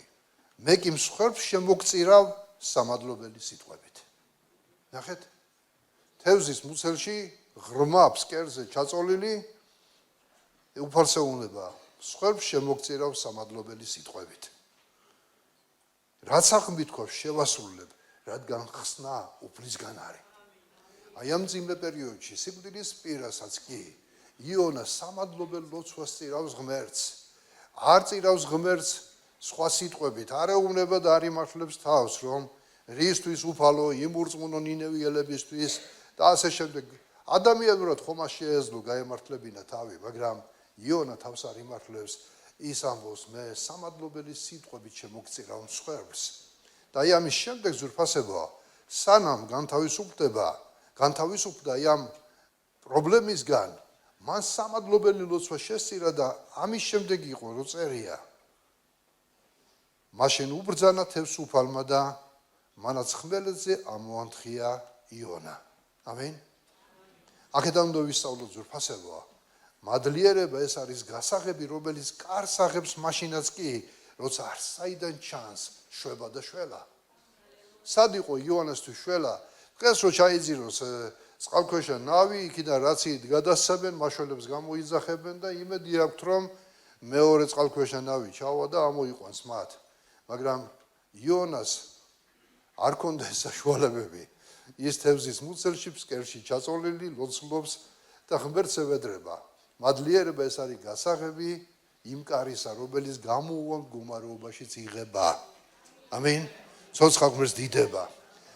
Speaker 1: მე კი მსხვერპლს შემოგწირავ სამადლობელი სიტყვებით. ნახეთ, თევზის მუცელში ღრმა ფსკერზე ჩაწოლილი უფალს ეუბნება, მსხვერპლს შემოგწირავ სამადლობელი სიტყვებით. რაც აღმითქვა შევასრულებ, რადგან ხსნა უფლისგან არის. აი ამ ძიმე პერიოდში სიკვდილის პირასაც კი იონა სამადლობელ ლოცვას წირავს ღმერთს. არ წირავს ღმერთს სხვა სიტყვებით, არ ეუბნება და არ იმართლებს თავს, რომ რისთვის უფალო, იმურწმუნო ნინევიელებისთვის და ასე შემდეგ. ადამიანურად ხომ არ შეეძლო გაემართლებინა თავი, მაგრამ იონა თავს არ იმართლებს, ის ამბობს, მე სამადლობელი სიტყვებით შემოგწირავ მსხვერპლს. და აი ამის შემდეგ ზურფასებო, სანამ განთავისუფლდა ამ პრობლემისგან, მან სამადლობელი ლოცვა შესწირა და ამის შემდეგ იყო რო წერია. მაშინ უბრძანა თევზს უფალმა და მანაც ხმელეთზე ამოანთხია იონა. ამინ. აქედან უნდა ვისწავლოთ ზურფასებო, მადლიერება ეს არის გასაღები, რომელიც კარს აღებს მაშინაც კი, როცა არ საიდან ჩანს შვება და შველა. სად იყო იონასთვის შველა? დღეს რო ჩაიძიროს წყალქვეშა ნავი, იქიდან რაც გადასცემენ, მაშველებს გამოიძახებენ და იმედი აქვთ, რომ მეორე წყალქვეშა ნავი ჩავა და ამოიყვანს მათ. მაგრამ იონას არ ქონდა ეს საშუალებები. ის თევზის მუცელში ფსკერში ჩაწოლილი ლოცულობს და ღმერთს ევედრება. მადლიერება ეს არის გასაღები იმ კარისა, რომელიც გამოუვალ მდგომარეობაშიც იღება. ამინ. ცოცხალ ღმერთს დიდება.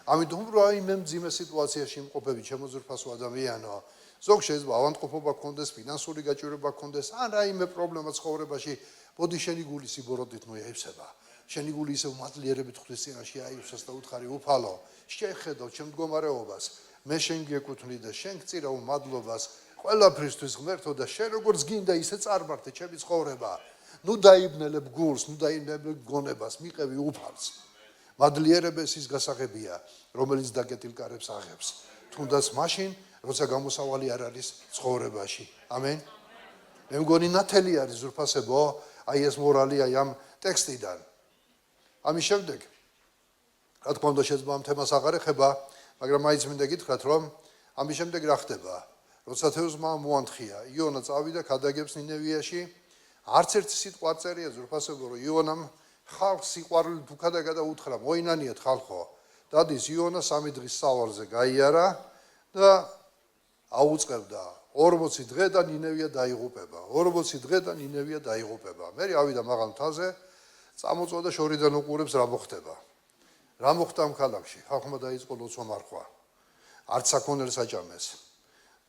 Speaker 1: ამიტომ რაიმე მძიმე სიტუაციაში იმყოფები ჩემო ძვირფასო ადამიანო, ზოგ შეიძლება ავადმყოფობა გქონდეს, ფინანსური გაჭირვება გქონდეს, ან რაიმე პრობლემა ცხოვრებაში, მოდი შენი გული სიბოროტით მოიეფსება. შენი გული ისევ მადლიერებით ღვთის წინაშე აივსოს და უთხარი უფალო, შეხედავ ჩემ მდგომარეობას, მე შენ გეკუთვნი და შენ გწირავ მადლობას ყველაფრისთვის ღმერთო და შენ როგორც გინდა ისე წარმართე ჩემი ცხოვრება. ნუ დაიბნელებ გულს, ნუ დაიბნელებ გონებას, მიყევი უფალს. მადლიერებას ის გასაღებია, რომელიც დაკეტილ კარებს აღებს. თუნდაც მაშინ, როცა გამოსავალი არ არის ცხოვრებაში. ამენ. მე მგონი ნათელი არის ზურფასებო, აი ეს მორალი აი ამ ტექსტიდან. ამის შემდეგ, რა თქმა უნდა შეიძლება ამ თემას აღარ ეხება, მაგრამ მაინც მინდა გითხრათ, რომ ამის შემდეგ რა ხდება? როცა თევზმა მოანთხია, იონა წავიდა ქადაგებს ნინევიაში, არც ერთი სიტყვა არ წერია ზურფასებო, რომ იონამ ხალხს სიყვარულით უქადაგა და უთხრა, მოინანიეთ ხალხო, დადის იონა 3 დღის სავალზე გაიარა და აუწყებდა 40 დღე და ნინევია დაიღუპება. 40 დღე და ნინევია დაიღუპება. მე ავიდა მაღალ მთაზე, წამოწვა და შორიდან უყურებს რა მოხდება. რა მოხდა ამ ქალაქში? ხალხმა დაიწყო ლოცვა-მარხვა. არც საქონელს აჭამეს.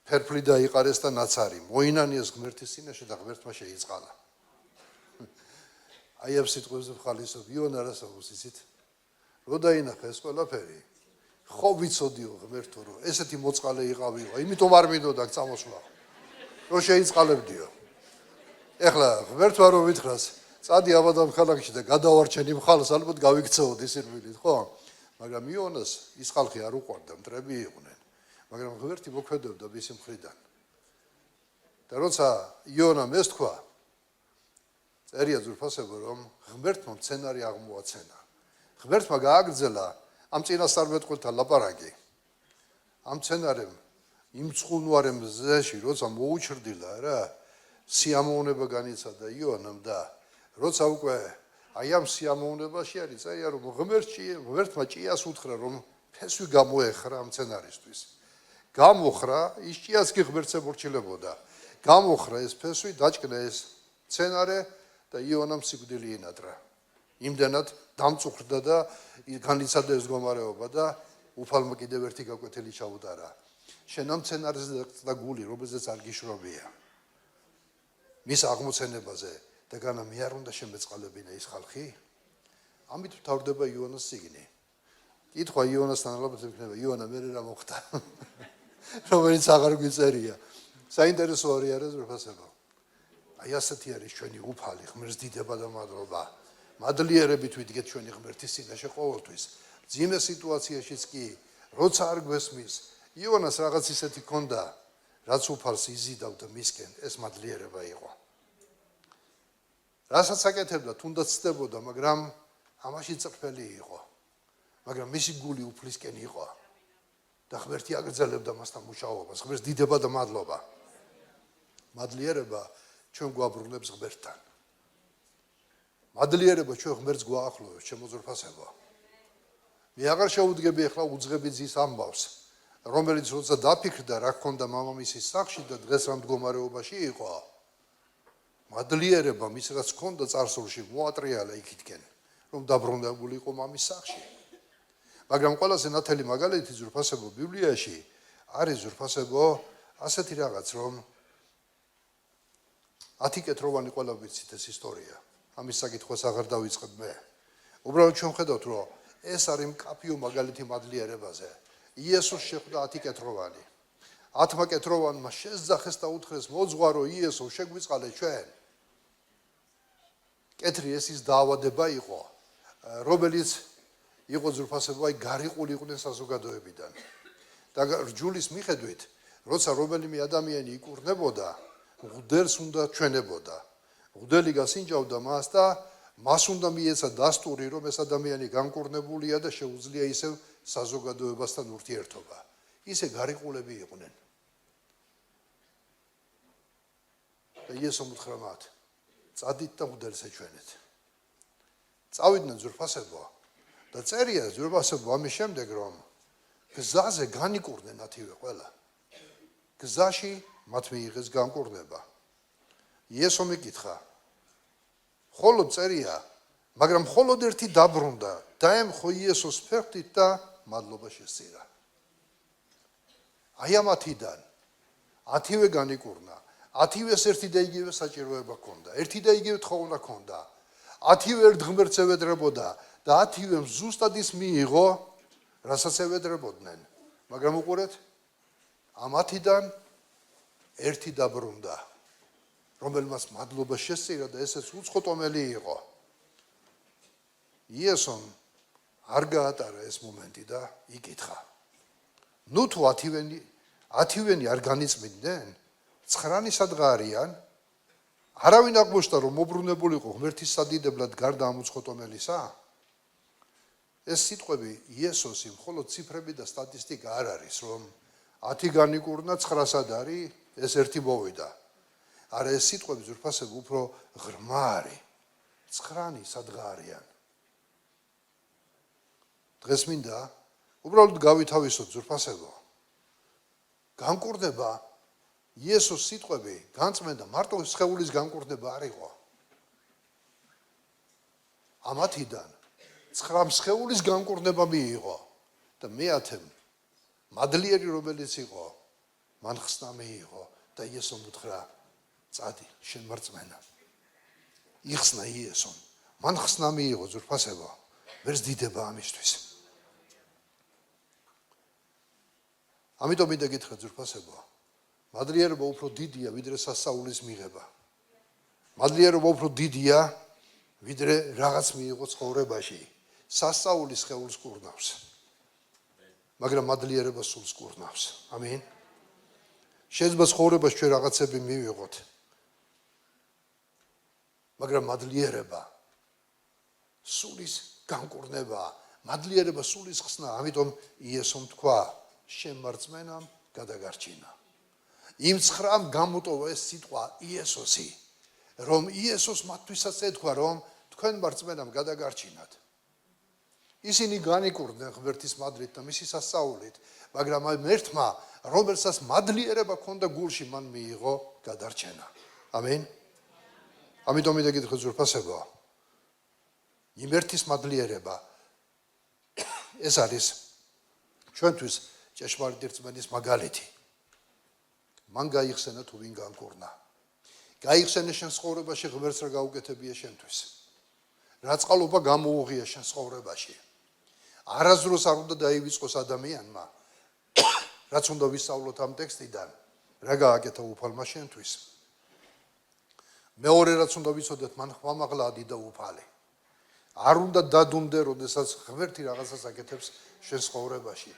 Speaker 1: ფერფლი დაიყარეს და ნაცარი. მოინანიეს ღმერთის წინაშე და ღმერთმა შეიწყალა. აი ამ სიტყვებზე ხალისობ იონა რასაუბრს იცით? რო დაინახა ეს ყველაფერი, ხო ვიცოდიო ღმერთო, რომ ესეთი მოწყალე იყავიო, იმიტომ არ მინდოდა წამოსვლა. რო შეიწყალებდიო. ეხლა ღმერთმა რო ვითხრას, წადი ავად ამ ქალაქში და გადავარჩენი მხალს, ალბათ გავიქცეოდი სირბილით, ხო? მაგრამ იონას ის ხალხი არ უყვარდა, მტრები იყვნენ. მაგრამ ღმერთი მოქმედებდა მისი მხრიდან. და როცა იონამ ეს თქვა, წერია ზურფასებო, რომ ღმერთმა სცენარი აღმოაცენა. ღმერთმა გააგრძელა ამ წინასწარმეტყველთა ლაპარაკი. ამ სცენარემ იმ წყუნვარემზეში, როცა მოუჩრდილა რა, სიამოვნება განიცადა იონამ და როცა უკვე აი ამ სიამოვნებაში არის, აი რომ ღმერთმა ჭიას უთხრა, რომ ფესვი გამოეხრა ამ სცენარისთვის. გამოხრა, ის ჭიას კი ღმერთს ემორჩილებოდა. გამოხრა ეს ფესვი, დაჭკნა ეს სცენარე და იონამ სიკვდილი ინატრა. იმდენად დამწუხრდა და განიცადა ეს მდგომარეობა და უფალმა კიდევ ერთი გაკვეთილი ჩაუტარა. შენ ამ სცენარზე და გული, რომელზეც არ გიშრობია. მის აღმოცენებაზე და განა მე არ უნდა შემეწყალებინა ის ხალხი? ამით მთავრდება იონას წიგნი. კითხვა იონასთან ალბათ იქნება, იონა მე რა მოხდა? რომელიც აღარ გვიწერია. საინტერესო არის ზურფასებო. აი ასეთი არის ჩვენი უფალი, ღმერთს დიდება და მადლობა. მადლიერებით ვიდგეთ ჩვენი ღმერთის წინაშე ყოველთვის. ძიმე სიტუაციაშიც კი, როცა არ გვესმის, იონას რაღაც ისეთი ქონდა, რაც უფალს იზიდავდა მისკენ, ეს მადლიერება იყო. რასაც აკეთებდა, თუნდაც ცდებოდა, მაგრამ ამაში წრფელი იყო. მაგრამ მისი გული უფლისკენ იყო. და ღმერთი აგრძელებდა მასთან მუშაობას, ღმერთს დიდება და მადლობა. მადლიერება ჩვენ გვაბრუნებს ღმერთთან. მადლიერება ჩვენ ღმერთს გვაახლოვებს, ჩემო ზურფასებო. მე აღარ შეუდგები ახლა უძღები ძის ამბავს, რომელიც როცა დაფიქრდა, რა ჰქონდა მამამისის სახლში და დღეს რა მდგომარეობაში იყო. მადლიერება მის რაც ჰქონდა წარსულში მოატრიალა იქითკენ, რომ დაბრუნებული იყო მამის სახლში. მაგრამ ყველაზე ნათელი მაგალითი ზურფასებო ბიბლიაში არის ზურფასებო ასეთი რაღაც, რომ 10 კეთროვანი ყველა ვიცით ეს ისტორია. ამის საკითხვას აღარ დავიწყებ მე. უბრალოდ ჩვენ ხედავთ, რომ ეს არის მკაფიო მაგალითი მადლიერებაზე. იესოს შეხვდა 10 კეთროვანი. 10 კეთროვანმა შესძახეს და უთხრეს, მოძღვარო იესო, შეგვიწყალე ჩვენ. კეთრი ეს ის დაავადება იყო, რომელიც იყო ზურფასებო აი გარიყული იყვნენ საზოგადოებიდან. და რჯულის მიხედვით, როცა რომელიმე ადამიანი იკურნებოდა, მღვდელს უნდა ჩვენებოდა. მღვდელი გასინჯავდა მას და მას უნდა მიეცა დასტური, რომ ეს ადამიანი განკურნებულია და შეუძლია ისევ საზოგადოებასთან ურთიერთობა. ისე გარიყულები იყვნენ. და იესომ უთხრა მათ, წადით და მღვდელს ეჩვენეთ. წავიდნენ ზურფასებო და წერია ზურფასებო ამის შემდეგ, რომ გზაზე განიკურნენ ათივე ყველა. გზაში მათ მიიღეს განკურნება. იესომ ეკითხა, ხოლო წერია, მაგრამ მხოლოდ ერთი დაბრუნდა, დაემხო იესოს ფეხით და მადლობა შესწირა. აი ამ 10-დან 10-ვე განიკურნა, 10-ვეს ერთი და იგივე საჭიროება ჰქონდა, ერთი და იგივე თხოვნა ჰქონდა, 10-ვე ერთ ღმერთს ევედრებოდა და 10-ვემ ზუსტად ის მიიღო, რასაც ევედრებოდნენ. მაგრამ უყურეთ, ამ 10-დან ერთი დაბრუნდა, რომელმაც მადლობა შესწირა და ესეც უცხოტომელი იყო. იესომ არ გაატარა ეს მომენტი და იკითხა. ნუ თუ 10-ვენი არ განიწმინდნენ, 9 სადღა არიან? არავინ აღმოჩნდა, რომ მობრუნებულიყო ღმერთის სადიდებლად გარდა ამ უცხოტომელისა? ეს სიტყვები იესოსი მხოლოდ ციფრები და სტატისტიკა არ არის, რომ 10 განიკურნა, 9 სად არის, ეს ერთი მოვიდა. არა, ეს სიტყვები ძვირფასები უფრო ღრმა არის. 9 სადღა არიან? დღეს მინდა უბრალოდ გავითავისოთ ძვირფასებო. განკურნება იესოს სიტყვები განწმენდა მარტო სხეულის განკურნება არ იყო. ამ 10-დან 9 სხეულის განკურნება მიიღო და მე-10 მადლიერი რომელიც იყო, მან ხსნა მიიღო და იესომ უთხრა, წადი, შენ მარწმენა. იხსნა იესომ, მან ხსნა მიიღო ძვირფასებო, ვერც დიდება ამისთვის. ამიტომ მინდა გითხრა ძვირფასებო, მადლიერება უფრო დიდია ვიდრე სასწაულის მიღება. მადლიერება უფრო დიდია ვიდრე რაღაც მიიღო ცხოვრებაში. სასწაულის სხეულს კურნავს. მაგრამ მადლიერება სულს კურნავს. ამინ. შეიძლება ცხოვრებაში ჩვენ რაღაცები მივიღოთ. მაგრამ მადლიერება სულის განკურნება, მადლიერება სულის ხსნა, ამიტომ იესომ თქვა, შენ მარწმენამ გადაგარჩინა. იმ 9-მ გამოტოვა ეს სიტყვა იესოსი, რომ იესოს მათთვისაც ეთქვა, რომ თქვენ მარწმენამ გადაგარჩინათ. ისინი განიკურდნენ ღმერთის მადლით და მისი სასწაულით, მაგრამ ამ ერთმა, რომელსაც მადლიერება ჰქონდა გულში, მან მიიღო გადარჩენა. ამინ. ამიტომ მინდა გითხრათ ძვირფასებო, იმ ერთის მადლიერება ეს არის ჩვენთვის ჭეშმარიტი რწმენის მაგალითი. მან გაიხსენა თუ ვინ განკურნა. გაიხსენე შენ ცხოვრებაში ღმერთს რა გაუკეთებია შენთვის. რა წყალობა გამოუღია შენ ცხოვრებაში. არასდროს არ უნდა დაივიწყოს ადამიანმა, რაც უნდა ვისწავლოთ ამ ტექსტიდან, რა გააკეთა უფალმა შენთვის. მეორე რაც უნდა ვიცოდეთ, მან ხმამაღლა და უფალი. არ უნდა დადუნდე, როდესაც ღმერთი რაღაცას აკეთებს შენ ცხოვრებაში.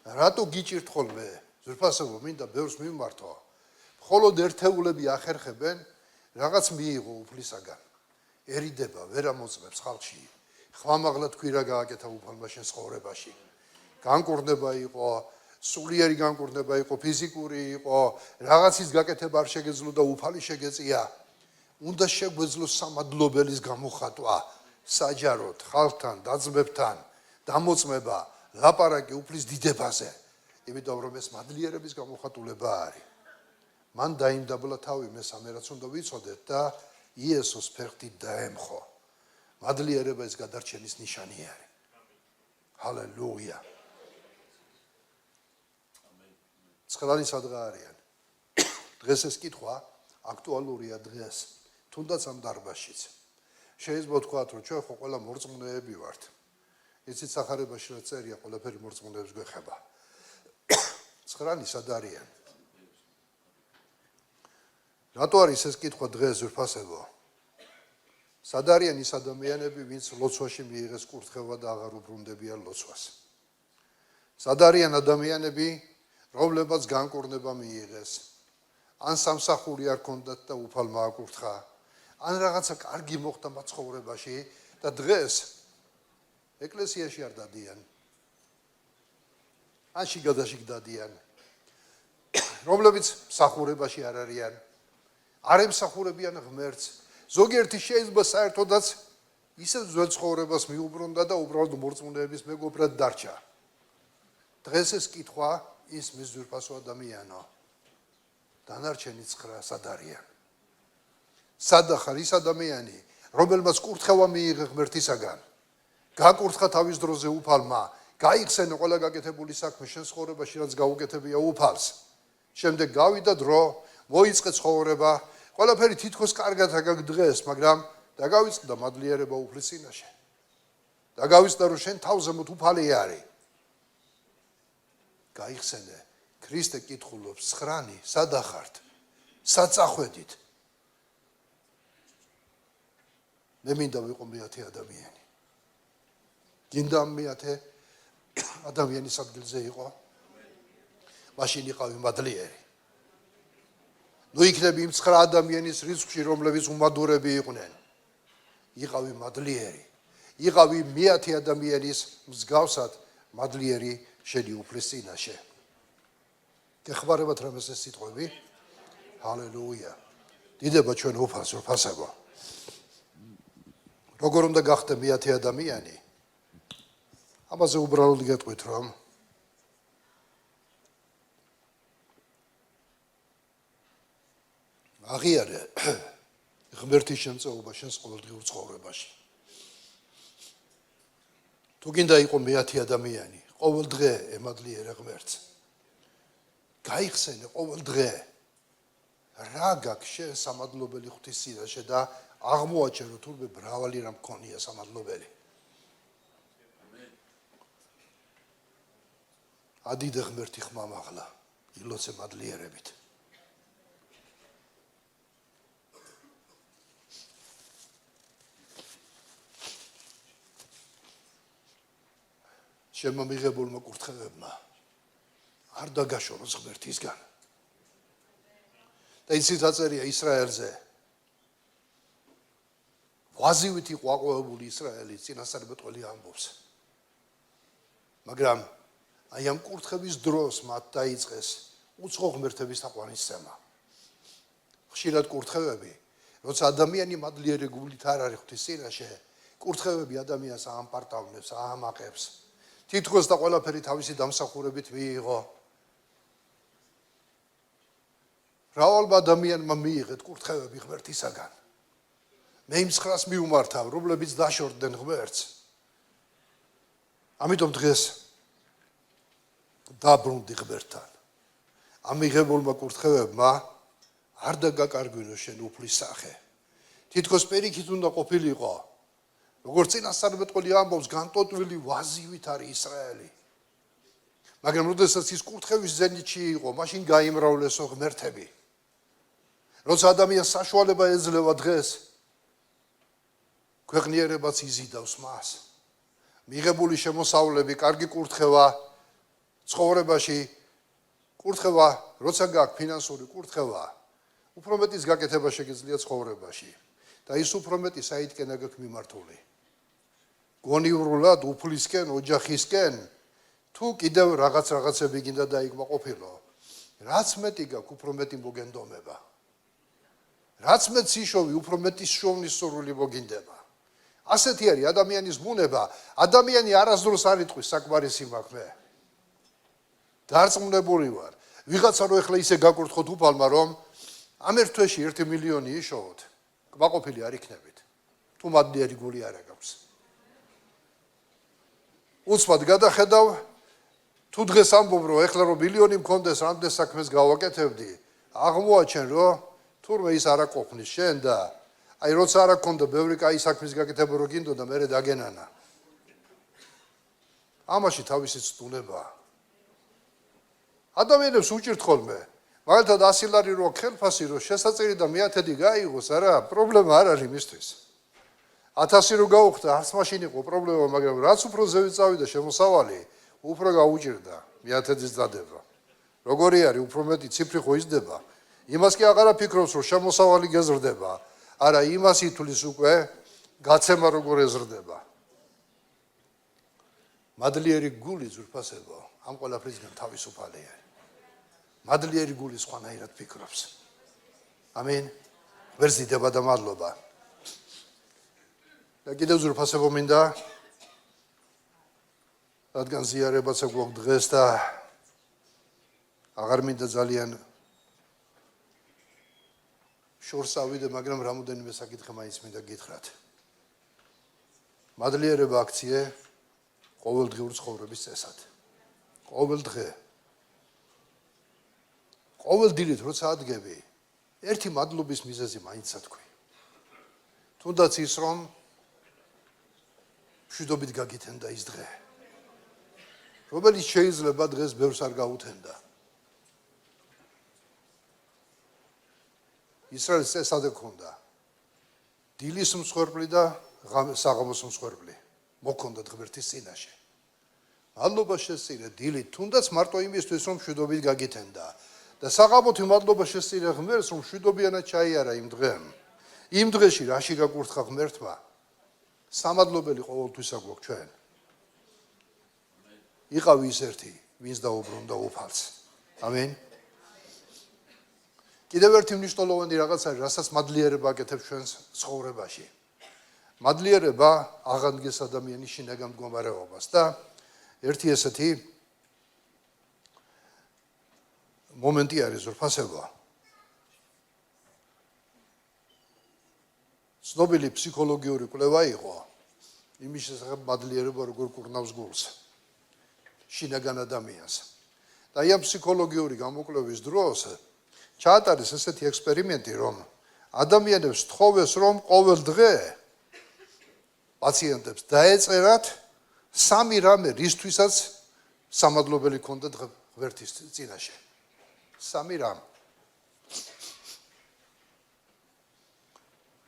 Speaker 1: რატო გიჭირთ ხოლმე? ძვირფასებო, მინდა ბევრს მიმართო. მხოლოდ ერთეულები ახერხებენ, რაღაც მიიღო უფლისაგან. ერიდება, ვერ ამოწმებს ხალხში. ხმამაღლა თქვი რა გააკეთა უფალმა შენ ცხოვრებაში. განკურნება იყო, სულიერი განკურნება იყო, ფიზიკური იყო, რაღაცის გაკეთება არ შეგეძლო და უფალი შეგეწია. უნდა შეგვეძლო სამადლობელის გამოხატვა, საჯაროდ, ხალხთან, დაძმებთან, დამოწმება, ლაპარაკი უფლის დიდებაზე. იმიტომ რომ ეს მადლიერების გამოხატულება არის. მან დაიმდაბლა თავი მესამე რაც უნდა ვიცოდეთ და იესოს ფეხით დაემხო. მადლიერება ეს გადარჩენის ნიშანი არის. ჰალელუია. 9 სადღა არიან. დღეს ეს კითხვა აქტუალურია დღეს, თუნდაც ამ დარბაზშიც. შეიძლება ვთქვათ, რომ ჩვენ ხო ყველა მორწმუნეები ვართ. იცით სახარებაში რა წერია, ყველაფერი მორწმუნეებს გვეხება. 9 სად არიან? რატო არის ეს კითხვა დღეს ძვირფასებო? სად არიან ის ადამიანები, ვინც ლოცვაში მიიღეს კურთხევა და აღარ უბრუნდებიან ლოცვას? სად არიან ადამიანები, რომლებსაც განკურნება მიიღეს, ან სამსახური არ ქონდათ და უფალმა აკურთხა, ან რაღაცა კარგი მოხდა მათ ცხოვრებაში და დღეს ეკლესიაში არ დადიან, ან შიგადაში დადიან, რომლებიც მსახურებაში არ არიან, არ ემსახურებიან ღმერთს, ზოგიერთი შეიძლება საერთოდაც ისე ძველ ცხოვრებას მიუბრუნდა და უბრალოდ მორწმუნეების მეგობრად დარჩა. დღეს ეს კითხვა ისმის ძვირფასო ადამიანო, დანარჩენი 9 სად არიან? სად ახარ ის ადამიანი, რომელმაც კურთხევა მიიღე ღმერთისაგან, გაკურთხა თავის დროზე უფალმა, გაიხსენე ყველა გაკეთებული საქმე შენ ცხოვრებაში, რაც გაუკეთებია უფალს. შემდეგ გავიდა დრო, მოიწყე ცხოვრება, ყველაფერი თითქოს კარგად აგაგ დღეს, მაგრამ დაგავიწყდა მადლიერება უფლის წინაშე. დაგავიწყდა რომ შენ თავზემოთ უფალი არის. გაიხსენე, ქრისტე კითხულობს, ცხრანი, სად ახართ? სად წახვედით? მე მინდა ვიყო მეათე ადამიანი. გინდა მეათე ადამიანის ადგილზე იყო? მაშინ იყავი მადლიერი. ნუ იქნები იმ 9 ადამიანის რიცხვში, რომლებიც უმადურები იყვნენ. იყავი მადლიერი. იყავი მეათე ადამიანის მსგავსად მადლიერი შენი უფლის წინაშე. გეხმარებათ რამეს ეს სიტყვები? ჰალელუია. დიდება ჩვენ უფალს, უფასება. როგორ უნდა გახდე მეათე ადამიანი? ამაზე უბრალოდ გეტყვით, რომ აღიარე ღმერთის შემწეობა შენს ყოველდღიურ ცხოვრებაში. თუ გინდა იყო მეათე ადამიანი, ყოველ დღე ემადლიერე ღმერთს. გაიხსენე ყოველ დღე რა გაქვს შენ სამადლობელი ღვთის წინაშე და აღმოაჩენ რომ თურმე მრავალი რამ მქონია სამადლობელი. ადიდე ღმერთი ხმამაღლა, ილოცე მადლიერებით. შემომიღებულმა კურთხევებმა არ დაგაშოროს ღმერთისგან. და ისიც აწერია ისრაელზე. ვაზივით იყო აყვავებული ისრაელი, წინასწარმეტყველი ამბობს. მაგრამ აი ამ კურთხევის დროს მათ დაიწყეს უცხო ღმერთების თაყვანისცემა. ხშირად კურთხევები, როცა ადამიანი მადლიერი გულით არ არის ღვთის წინაშე, კურთხევები ადამიანს აამპარტავნებს, აამაყებს. თითქოს და ყველაფერი თავისი დამსახურებით მიიღო. მრავალმა ადამიანმა მიიღეთ კურთხევები ღმერთისაგან. მე იმ 9-ს მიუმართავ, რომლებიც დაშორდნენ ღმერთს. ამიტომ დღეს დაბრუნდი ღმერთთან. ამ მიღებულმა კურთხევებმა არ დაგაკარგვინო შენ უფლის სახე. თითქოს პირიქით უნდა ყოფილიყო. როგორც წინასწარმეტყველი ამბობს, განტოტვილი ვაზივით არის ისრაელი. მაგრამ როდესაც ის კურთხევის ზენიტში იყო, მაშინ გაიმრავლესო ღმერთები. როცა ადამიანს საშუალება ეძლევა დღეს, ქვეყნიერებაც იზიდავს მას. მიღებული შემოსავლები, კარგი კურთხევა ცხოვრებაში, კურთხევა, როცა გაქვს ფინანსური კურთხევა, უფრო მეტის გაკეთება შეგიძლია ცხოვრებაში. და ის უფრო მეტი საითკენა გაქვს მიმართული. გონივრულად, უფლისკენ, ოჯახისკენ, თუ კიდევ რაღაცები გინდა დაიკმაყოფილო, რაც მეტი გაქვს, უფრო მეტი მოგენდომება. რაც მეტ სიშოვი, უფრო მეტი შოვნის სურვილი მოგინდება. ასეთი არის ადამიანის ბუნება, ადამიანი არასდროს არ იტყვის საკმარისი მაქვს მე. დარწმუნებული ვარ, ვიღაცა რო ეხლა ისე გაკურთხოთ უფალმა, რომ ამ ერთ თვეში 1 მილიონი იშოვოთ, კმაყოფილი არ იქნებით, თუ მადლიერი გული არ აქვს. უცბად გადახედავ, თუ დღეს ამბობ, რომ ეხლა რომ მილიონი მქონდეს, რამდენ საქმეს გავაკეთებდი, აღმოაჩენ, რომ თურმე ის არ აკოფნის შენ და აი როცა არ აქონდა ბევრი კაი საქმის გაკეთება რო გინდოდა, მერე დაგენანა. ამაში თავისი ცდულებაა. ადამიანებს უჭირთ ხოლმე, მაგალითად 100 ლარი რო ხელფასი რო შესაწირი და მეათედი გაიღოს, არა, პრობლემა არ არის მისთვის. 1000 რო გაუხდა, არც მაშინ იყო პრობლემა, მაგრამ რაც უფრო ზევით წავიდა შემოსავალი, უფრო გაუჭირდა მეათედის დადება. როგორი არის, უფრო მეტი ციფრი ხო იზრდება. იმას კი აღარა ფიქრობს, რომ შემოსავალი გეზრდება. არა, იმას ითulis უკვე გაცემა როგორ ეზრდება. მადლიერი გული ძვირფასებო, ამ ყველაფრისგან თავისუფალია. მადლიერი გული სხვანაირად ფიქრობს. ამინ. ვერძიდება და მადლობა. და კიდევ ძვირფასებო მინდა, რადგან ზიარებაც გვაქვს დღეს და აღარ მინდა ძალიან შორს ავიდე, მაგრამ რამოდენიმე საკითხი მაინც მინდა გითხრათ. მადლიერება აქციე ყოველდღიური ცხოვრების წესად. ყოველ დღე. ყოველ დილით როცა ადგები, ერთი მადლობის მიზეზი მაინც თქვი. თუნდაც ის რომ მშვიდობით გაგითენდა ის დღე. რომელიც შეიძლება დღეს ბევრს არ გაუთენდა. ისრაელს წესად ჰქონდა დილის მსხვერპლი და საღამოს მსხვერპლი. მოქონდათ ღმერთის წინაშე. მადლობა შესწირე დილით, თუნდაც მარტო იმისთვის რომ მშვიდობით გაგითენდა და საღამოთი მადლობა შესწირე ღმერთს რომ მშვიდობიანად ჩაიარა იმ დღემ. იმ დღეში რაში გაკურთხა ღმერთმა? სამადლობელი ყოველთვისა გვაქვს ჩვენ. იყავი ის ერთი, ვინც დაუბრუნდა უფალს. ამენ. კიდევ ერთი მნიშვნელოვანი რაღაც არის, რასაც მადლიერება აკეთებს ჩვენს ცხოვრებაში. მადლიერება აღადგენს ადამიანის შინაგან მდგომარეობას და ერთი ესეთი მომენტი არის ზრფასება. ცნობილი ფსიქოლოგიური კვლევა იყო იმის შესახებ მადლიერება როგორ კურნავს გულს შინაგან ადამიანს. და ამ ფსიქოლოგიური გამოკვლევის დროს ჩაატარეს ესეთი ექსპერიმენტი, რომ ადამიანებს თხოვეს, რომ ყოველ დღე პაციენტებს დაეწერათ 3 რამე, რისთვისაც სამადლობელი ქონდათ ღმერთის წინაშე. 3 რამ.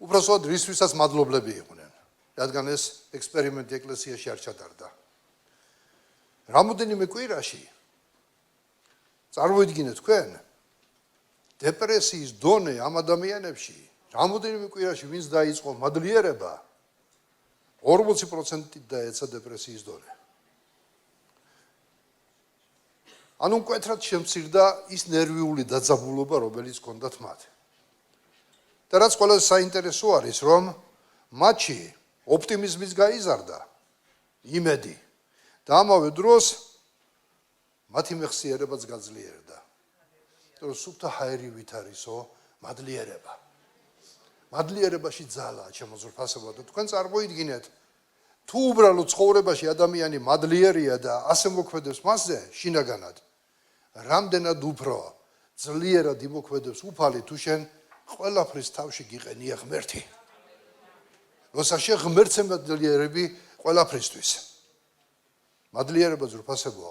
Speaker 1: უბრალოდ რისთვისაც მადლობლები იყვნენ, რადგან ეს ექსპერიმენტი ეკლესიაში არ ჩატარდა. რამოდენიმე კვირაში წარმოიდგინეთ თქვენ დეპრესიის დონე ამ ადამიანებში, რამოდენიმე კვირაში ვინც დაიწყო მადლიერება, 40% დაეცა დეპრესიის დონე. ანუ მკვეთრად შემცირდა ის ნერვიული დაძაბულობა, რომელიც ჰქონდათ მათ. და რაც ყველაზე საინტერესო არის, რომ მათში ოპტიმიზმიც გაიზარდა, იმედი და ამავე დროს მათი მეხსიერებაც გაძლიერდა. რომ სუფთა ჰაერივით არისო მადლიერება. მადლიერებაში ძალაა ჩემო ზრფასებო და თქვენ წარმოიდგინეთ, თუ უბრალოდ ცხოვრებაში ადამიანი მადლიერია და ასე მოქმედებს მასზე შინაგანად, რამდენად უფრო ძლიერად იმოქმედებს უფალი თუ შენ ყველაფრის თავში გიყენია ღმერთი. როცა შენ ღმერთს ემადლიერები ყველაფრისთვის. მადლიერება ზრფასებო,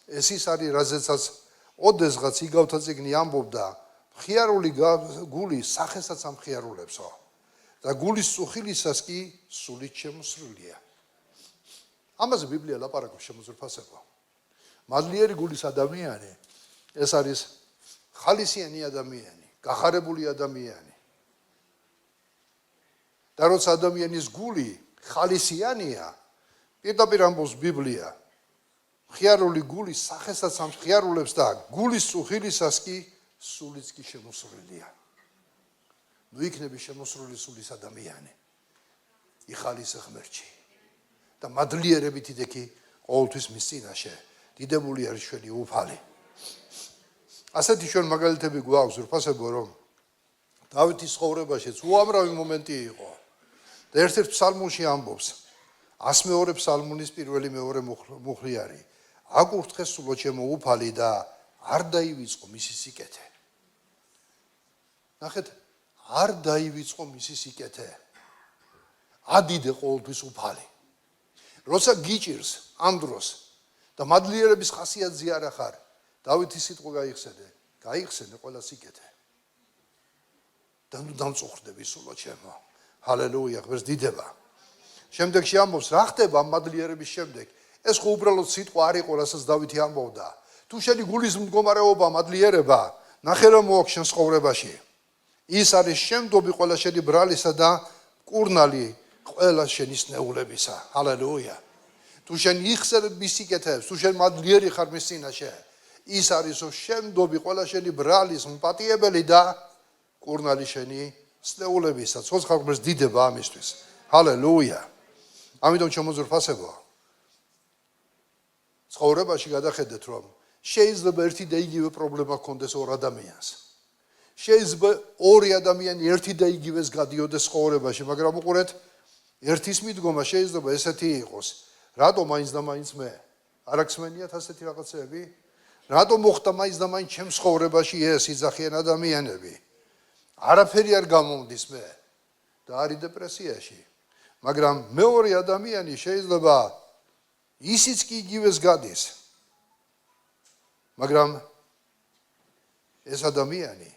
Speaker 1: ეს ის არის, რაზეცაც ოდესღაც იგავთა წიგნი ამბობდა, მხიარული გული სახესაც ამხიარულებსო და გულის წუხილისას კი სულით შემოსრულია. ამაზე ბიბლია ლაპარაკობს შემოზრფასებო. მადლიერი გულის ადამიანი ეს არის ხალისიანი ადამიანი, გახარებული ადამიანი. და როცა ადამიანის გული ხალისიანია, პირდაპირ ამბობს ბიბლია, მხიარული გული სახესაც ამხიარულებს და გულის წუხილისას კი სულიც კი შემოსრულია. ნუ იქნები შემოსრული სულის ადამიანი. იხალისე ღმერთში. და მადლიერებით იდექი ყოველთვის მის წინაშე. დიდებული არის ჩვენი უფალი. ასეთი ჩვენ მაგალითები გვაქვს ზრფასებო, რომ დავითის ცხოვრებაშიც უამრავი მომენტი იყო. და ერთ-ერთ ფსალმუნში ამბობს, 102 ფსალმუნის პირველი მეორე მუხლი არის. აკურთხე სულო ჩემო უფალი და არ დაივიწყო მისი სიკეთე. ნახეთ, არ დაივიწყო მისი სიკეთე. ადიდე ყოველთვის უფალი. როცა გიჭირს ამ დროს და მადლიერების ხასიათზე არ ახარ, დავითის სიტყვა გაიხსენე ყველა სიკეთე. და ნუ დამწუხრდები სულო ჩემო. ჰალელუია, ღმერთს დიდება. შემდეგში ამბობს, რა ხდება ამ მადლიერების შემდეგ? ეს ხო უბრალოდ სიტყვა არ იყო, რასაც დავითი ამბობდა. თუ შენი გულის მდგომარეობა მადლიერება, ნახე რომ მოაქვს შენ ცხოვრებაში. ის არის შემდობი ყველა შენი ბრალისა და კურნალი ყველა შენი სნეულებისა. ჰალელუია. თუ შენ იხსენებ მის სიკეთეებს, თუ შენ მადლიერი ხარ მის წინაშე, ის არისო შემდობი ყველა შენი ბრალის მპატიებელი და კურნალი შენი სნეულებისა. ცოცხალ ღმერთს დიდება ამისთვის. ჰალელუია. ამიტომ შემოზრფასებო. ცხოვრებაში გადახედეთ, რომ შეიძლება ერთი და იგივე პრობლემა ჰქონდეს ორ ადამიანს. შეიძლება ორი ადამიანი ერთი და იგივეს გადიოდეს ცხოვრებაში, მაგრამ უყურეთ, ერთის მიდგომა შეიძლება ესეთი იყოს, რატო მაინც და მაინც მე? არ აღსმენიათ ასეთი რაღაცები? რატო მოხდა მაინც და მაინც ჩემს ცხოვრებაში ეს იძახიან ადამიანები? არაფერი არ გამომდის მე და არის დეპრესიაში. მაგრამ მეორე ადამიანი შეიძლება ისიც კი იგივეს გადის. მაგრამ ეს ადამიანი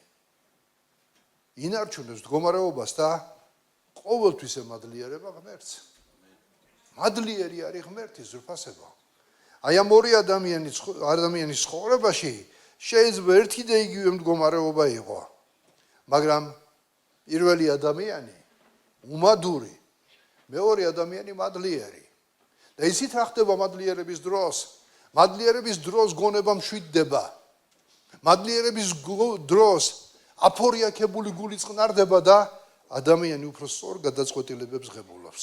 Speaker 1: ინარჩუნებს მდგომარეობას და ყოველთვის ემადლიერება ღმერთს. მადლიერი არის ღმერთის ზრფასება. აი ამ ორი ადამიანის ცხოვრებაში შეიძლება ერთი და იგივე მდგომარეობა იყო. მაგრამ პირველი ადამიანი უმადური, მეორე ადამიანი მადლიერი. და ისიც რა ხდება მადლიერების დროს? მადლიერების დროს გონება მშვიდდება. მადლიერების დროს აფორიაქებული გული წყნარდება და ადამიანი უფრო სწორ გადაწყვეტილებებს ღებულობს.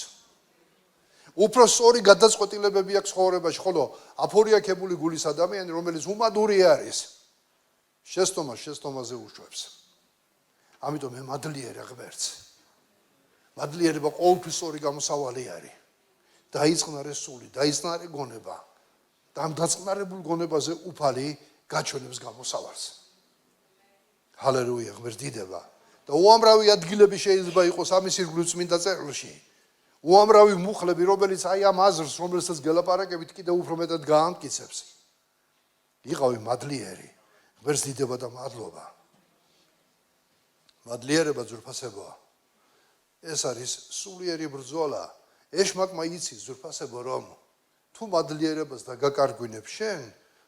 Speaker 1: უფრო სწორი გადაწყვეტილებები აქვს ცხოვრებაში, ხოლო აფორიაქებული გულის ადამიანი, რომელიც უმადური არის, შეცდომაზე უშვებს. ამიტომ მე მადლიერია ღმერთს. მადლიერება ყოველთვის სწორი გამოსავალი არის. დაიწყნარე სული, დაიწყნარე გონება და ამ დაწყნარებულ გონებაზე უფალი გაჩვენებს გამოსავალს. ჰალელუია, ღმერთს დიდება. და უამრავი ადგილები შეიძლება იყოს ამის ირგვლივ წმინდა წერილში. უამრავი მუხლები, რომელიც აი ამ აზრს, რომელსაც გელაპარაკებით, კიდევ უფრო მეტად გაამტკიცებს. იყავი მადლიერი, ღმერთს დიდება და მადლობა. მადლიერება ძვირფასებაა. ეს არის სულიერი ბრძოლა. ეშმაკმა იცის ძვირფასებო, რომ თუ მადლიერებას და გაკარგვინებს შენ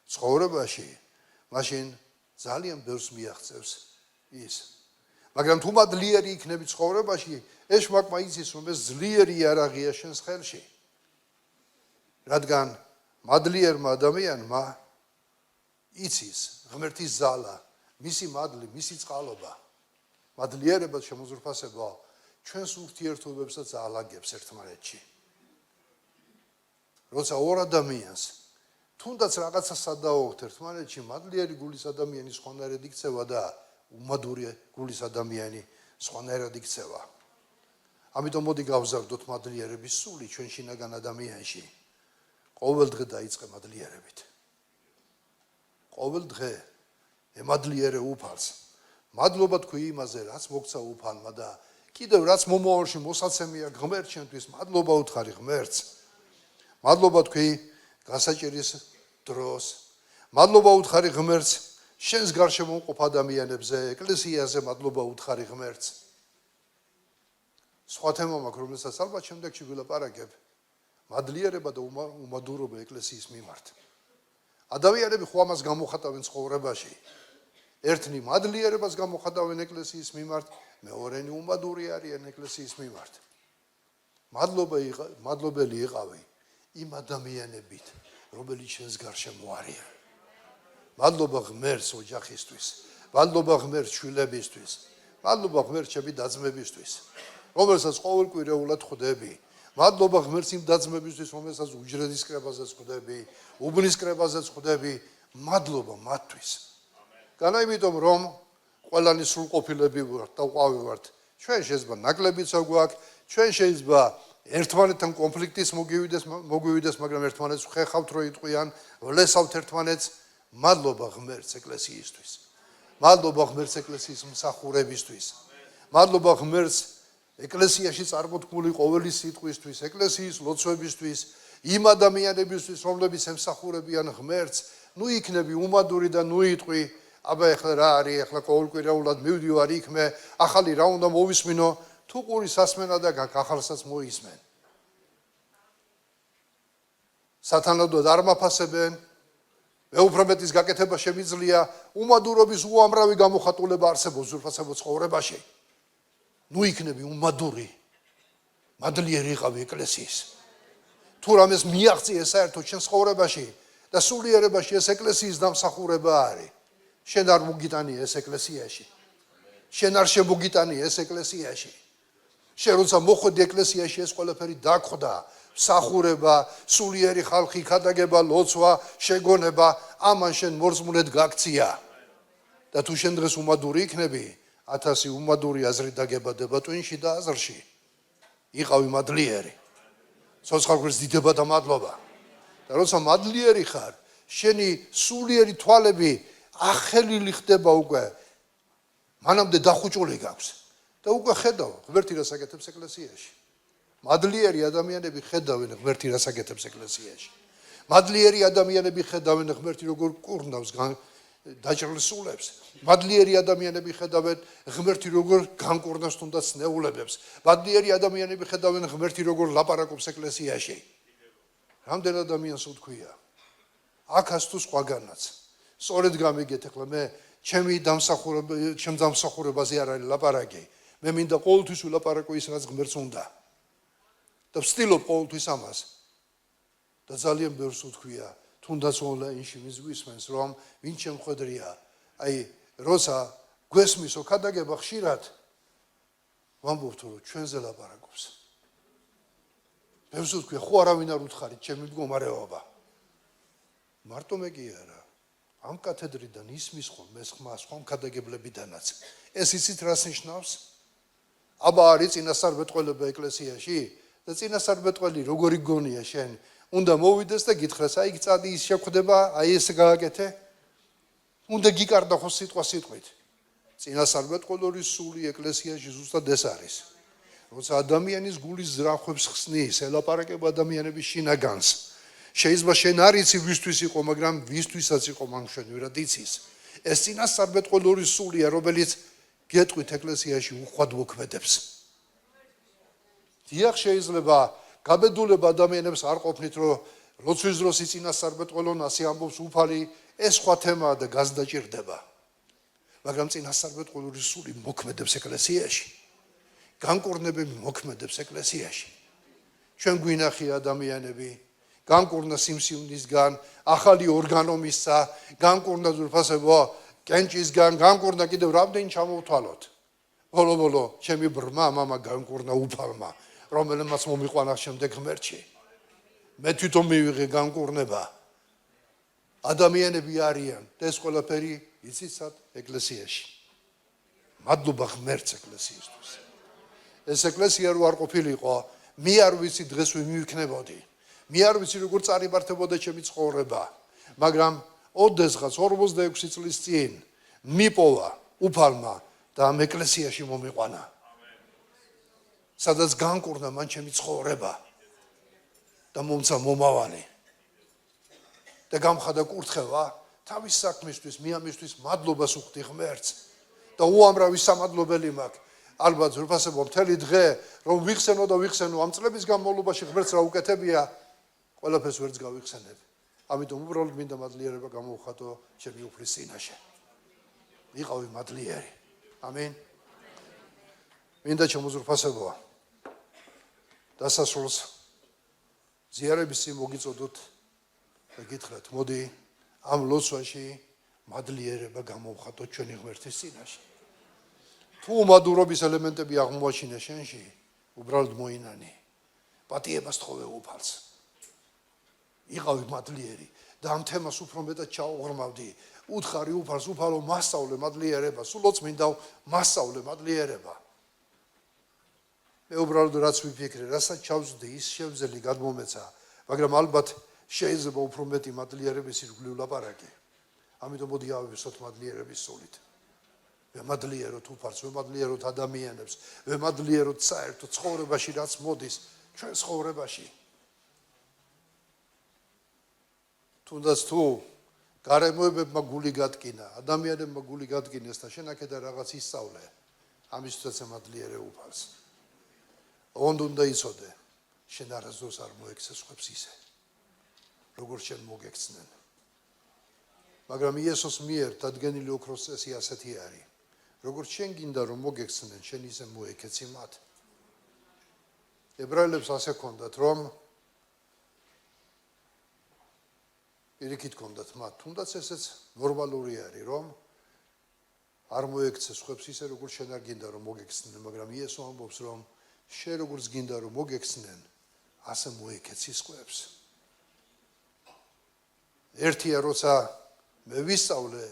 Speaker 1: ცხოვრებაში, მაშინ ძალიან ბევრს მიაღწევს ის. მაგრამ თუ მადლიერი იქნები ცხოვრებაში, ეშმაკმა იცის, რომ ეს ძლიერი იარაღია შენს ხელში. რადგან მადლიერმა ადამიანმა იცის ღმერთის ძალა, მისი მადლი, მისი წყალობა. მადლიერება შემოზრფასება ჩვენს ურთიერთობებსაც აალაგებს ერთმანეთში. როცა ორ ადამიანს თუნდაც რაღაცა სადაოხთ ერთმანეთში, მადლიერი გულის ადამიანი სხვანაირად იქცევა და უმადური გულის ადამიანი სხვანაირად იქცევა. ამიტომ მოდი გავზარდოთ მადლიერების სული ჩვენ შინაგან ადამიანში. ყოველ დღე დაიწყე მადლიერებით. ყოველ დღე ემადლიერე უფალს. მადლობა თქვი იმაზე, რაც მოგცა უფალმა და კიდევ რაც მომავალში მოსაცემია ღმერთს შენთვის, მადლობა უთხარი ღმერთს. მადლობა თქვი გასაჭირის დროს. მადლობა უთხარი ღმერთს შენს გარშემო მყოფ ადამიანებზე, ეკლესიაზე მადლობა უთხარი ღმერთს. სხვა თემა მაქვს, რომელსაც ალბათ შემდეგში ვილაპარაკებ. მადლიერება და უმადურობა ეკლესიის მიმართ. ადამიანები ხო ამას გამოხატავენ ცხოვრებაში. ერთნი მადლიერებას გამოხატავენ ეკლესიის მიმართ, მეორენი უმადური არიან ეკლესიის მიმართ. მადლობელი იყავი იმ ადამიანებით, რომელიც შენს გარშემო არიან. მადლობა ღმერთს ოჯახისთვის, მადლობა ღმერთს შვილებისთვის, მადლობა ღმერთს ჩემი და-ძმებისთვის, რომელსაც ყოველკვირეულად ხვდები. მადლობა ღმერთს იმ და-ძმებისთვის, რომელსაც უჯრედის კრებაზეც ხვდები, უბნის კრებაზეც ხვდები. მადლობა მათთვის. განა იმიტომ რომ ყველანი სრულყოფილები ვართ და ვყავი ვართ. ჩვენ შეიძლება ნაკლებიც აგვაქვს, ჩვენ შეიძლება ერთმანეთთან კონფლიქტის მოგვივიდეს, მაგრამ ერთმანეთს ხეხავთ რო იტყვიან, ვლესავთ ერთმანეთს. მადლობა ღმერთს ეკლესიისთვის. მადლობა ღმერთს ეკლესიის მსახურებისთვის. მადლობა ღმერთს ეკლესიაში წარმოთქმული ყოველი სიტყვისთვის, ეკლესიის ლოცვებისთვის, იმ ადამიანებისთვის, რომლებიც ემსახურებიან ღმერთს. ნუ იქნები უმადური და ნუ იტყვი, აბა ეხლა რა არის, ეხლა ყოველკვირეულად მივდივარ იქმე, ახალი რა უნდა მოვისმინო, თუ ყურის ასმენა და ახალსაც მოისმენ. სათანადოდ არ მაფასებენ, მეუფრობეთის გაკეთება შემიძლია, უმადურობის უამრავი გამოხატულება არსებობს ზურფასებო ცხოვრებაში. ნუ იქნები უმადური, მადლიერი იყავი ეკლესიის. თუ რამეს მიაღწიე საერთოდ შენ ცხოვრებაში და სულიერებაში ეს ეკლესიის დამსახურება არის. შენ არ მოგიტანია ეს ეკლესიაში. შენ არ შემოგიტანია ეს ეკლესიაში. შენ როცა მოხვედი ეკლესიაში ეს ყველაფერი დაგხვდა, მსახურება, სულიერი ხალხი, ქადაგება, ლოცვა, შეგონება, ამან შენ მორწმუნედ გაქცია. და თუ შენ დღეს უმადური იქნები, 1000 უმადური აზრი დაგებადება ტვინში და აზრში. იყავი მადლიერი. ცოცხალ დიდება და მადლობა. და როცა მადლიერი ხარ, შენი სულიერი თვალები ახელილი ხდება უკვე. მანამდე დახუჭული გაქვს და უკვე ხედავ ღმერთი რას აკეთებს ეკლესიაში. მადლიერი ადამიანები ხედავენ ღმერთი რას აკეთებს ეკლესიაში. მადლიერი ადამიანები ხედავენ ღმერთი როგორ კურნავს დაჭრილ სულებს. მადლიერი ადამიანები ხედავენ ღმერთი როგორ განკურნავს თუნდაც ნეულებებს. მადლიერი ადამიანები ხედავენ ღმერთი როგორ ლაპარაკობს ეკლესიაში. რამდენ ადამიანს უთქვია აქაც თუ სხვაგანაც. სწორედ გამიგეთ ახლა მე ჩემ დამსახურებაზე არ არის ლაპარაკი. მე მინდა ყოველთვის ვილაპარაკო ის რაც ღმერთს უნდა. და ვცდილობ ყოველთვის ამას. და ძალიან ბევრს უთქვია თუნდაც ონლაინში ვინც გვისმენს რომ ვინც შემხედრია აი როცა გვესმისო ქადაგება ხშირად ვამბობთ რომ ჩვენზე ლაპარაკობს. ბევრს უთქვია ხო არავინ არ უთხარით ჩემი მდგომარეობა. მარტო მე კი არა. ამ კათედრიდან ისმის ხოლმე სხვა ქადაგებლებიდანაც. ეს იცით რას ნიშნავს? აბა არის წინასწარმეტყველება ეკლესიაში და წინასწარმეტყველი როგორი გონია შენ უნდა მოვიდეს და გითხრას აი წადი ის შეხვდება აი ეს გააკეთე უნდა გიკარდა ხო სიტყვა სიტყვით წინასწარმეტყველური სული ეკლესიაში ზუსტად ეს არის როცა ადამიანის გულის ზრახვებს ხსნის ელაპარაკება ადამიანების შინაგანს შეიძლება შენ არ იცი ვისთვის იყო მაგრამ ვისთვისაც იყო მანქშენვირად იცის ეს წინასწარმეტყველური სულია რომელიც გეტყვით ეკლესიაში უხვად მოქმედებს დიახ შეიძლება გაბედულება ადამიანებს არ ყოფნით რომ როცა დროს წინასწარმეტყველონ ასე ამბობს უფალი ეს სხვა თემაა და გაზდაჭირდება მაგრამ წინასწარმეტყველური სული მოქმედებს ეკლესიაში განკურნებები მოქმედებს ეკლესიაში ჩვენ გვინახია ადამიანები განკურნა სიმსივნისგან ახალი ორგანომისა განკურნა ძურფასებო კენჭისგან განკურნა კიდევ რამდენი ჩამოვთვალოთ ბოლო ჩემი ბრმა მამა განკურნა უფალმა რომელმაც მომიყვანა შემდეგ ღმერთში მე თვითონ მივიღე განკურნება ადამიანები არიან და ეს ყველაფერი იცით ეკლესიაში მადლობა ღმერთს ეკლესიისთვის ეს ეკლესია რო არ ყოფილიყო მე არ ვიცი დღეს ვინ მივიქნებოდი მე არ ვიცი როგორ წარიმართებოდა ჩემი ცხოვრება მაგრამ ოდესღაც 46 წლის წინ მიპოვა უფალმა და ამ ეკლესიაში მომიყვანა სადაც განკურნა მან ჩემი ცხოვრება და მომცა მომავალი და გამხადა კურთხევა თავის საქმისთვის მე ამისთვის მადლობას უხდი ღმერთს და უამრავი სამადლობელი მაქვს ალბათ ზურფასებო მთელი დღე რომ ვიხსენო და ვიხსენო ამ წლების განმავლობაში ღმერთს რა უკეთებია ყველაფერს ვერც გავიხსენებ ამიტომ უბრალოდ მინდა მადლიერება გამოვხატო ჩემი უფლის წინაშე ვიყავი მადლიერი ამინ მინდა შემოზურფასებოა დასასრულს ზიარების წინ მოგიწოდოთ და გითხრათ მოდი ამ ლოცვაში მადლიერება გამოვხატოთ ჩვენი ღმერთის წინაშე თუ მადლობის ელემენტები აღმოაჩინე შენში უბრალოდ მოინანი პატიებას თხოვე უფალს იყავი მადლიერი და ამ თემას უფრო მეტად ჩაუღრმავდი უთხარი უფალს უფალო მასწავლე მადლიერება სულოც მინდა მასწავლე მადლიერება მე უბრალოდ რაც ვიფიქრე რასაც ჩავზვდი ის შევძელი გადმომეცა მაგრამ ალბათ შეიძლება უფრო მეტი მადლიერების ირგვლივ ლაპარაკი ამიტომ მოდი ავივსოთ მადლიერების სულით ვემადლიეროთ უფალს ვემადლიეროთ ადამიანებს ვემადლიეროთ საერთო ცხოვრებაში რაც მოდის ჩვენ ცხოვრებაში თუნდაც თუ გარემოებებმა გული გატკინა ადამიანებმა გული გატკინეს და შენ აქედან რაღაც ისწავლე ამისთვისაც ემადლიერე უფალს ოღონდ უნდა იცოდე შენ არასდროს არ მოექცე სხვებს ისე როგორც შენ მოგექცნენ მაგრამ იესოს მიერ დადგენილი ოქროს წესი ასეთი არის როგორც შენ გინდა რომ მოგექცნენ შენ ისე მოექცე მათ ებრაელებს ასე ჰქონდათ რომ პირიქით ჰქონდათ მათ თუნდაც ესეც ნორმალური არის რომ არ მოექცე სხვებს ისე როგორც შენ არ გინდა რომ მოგექცნენ მაგრამ იესო ამბობს რომ შენ როგორც გინდა რომ მოგექცნენ ასე მოექცე სხვებს ერთია როცა მე ვისწავლე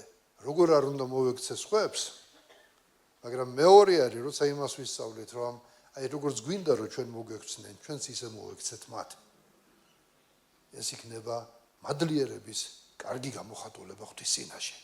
Speaker 1: როგორ არ უნდა მოვექცე სხვებს მაგრამ მეორე არის როცა იმას ვისწავლეთ რომ აი როგორც გვინდა რომ ჩვენ მოგექცნენ, ჩვენც ისე მოვექცეთ მათ. ეს იქნება მადლიერების კარგი გამოხატულება ღვთის წინაშე.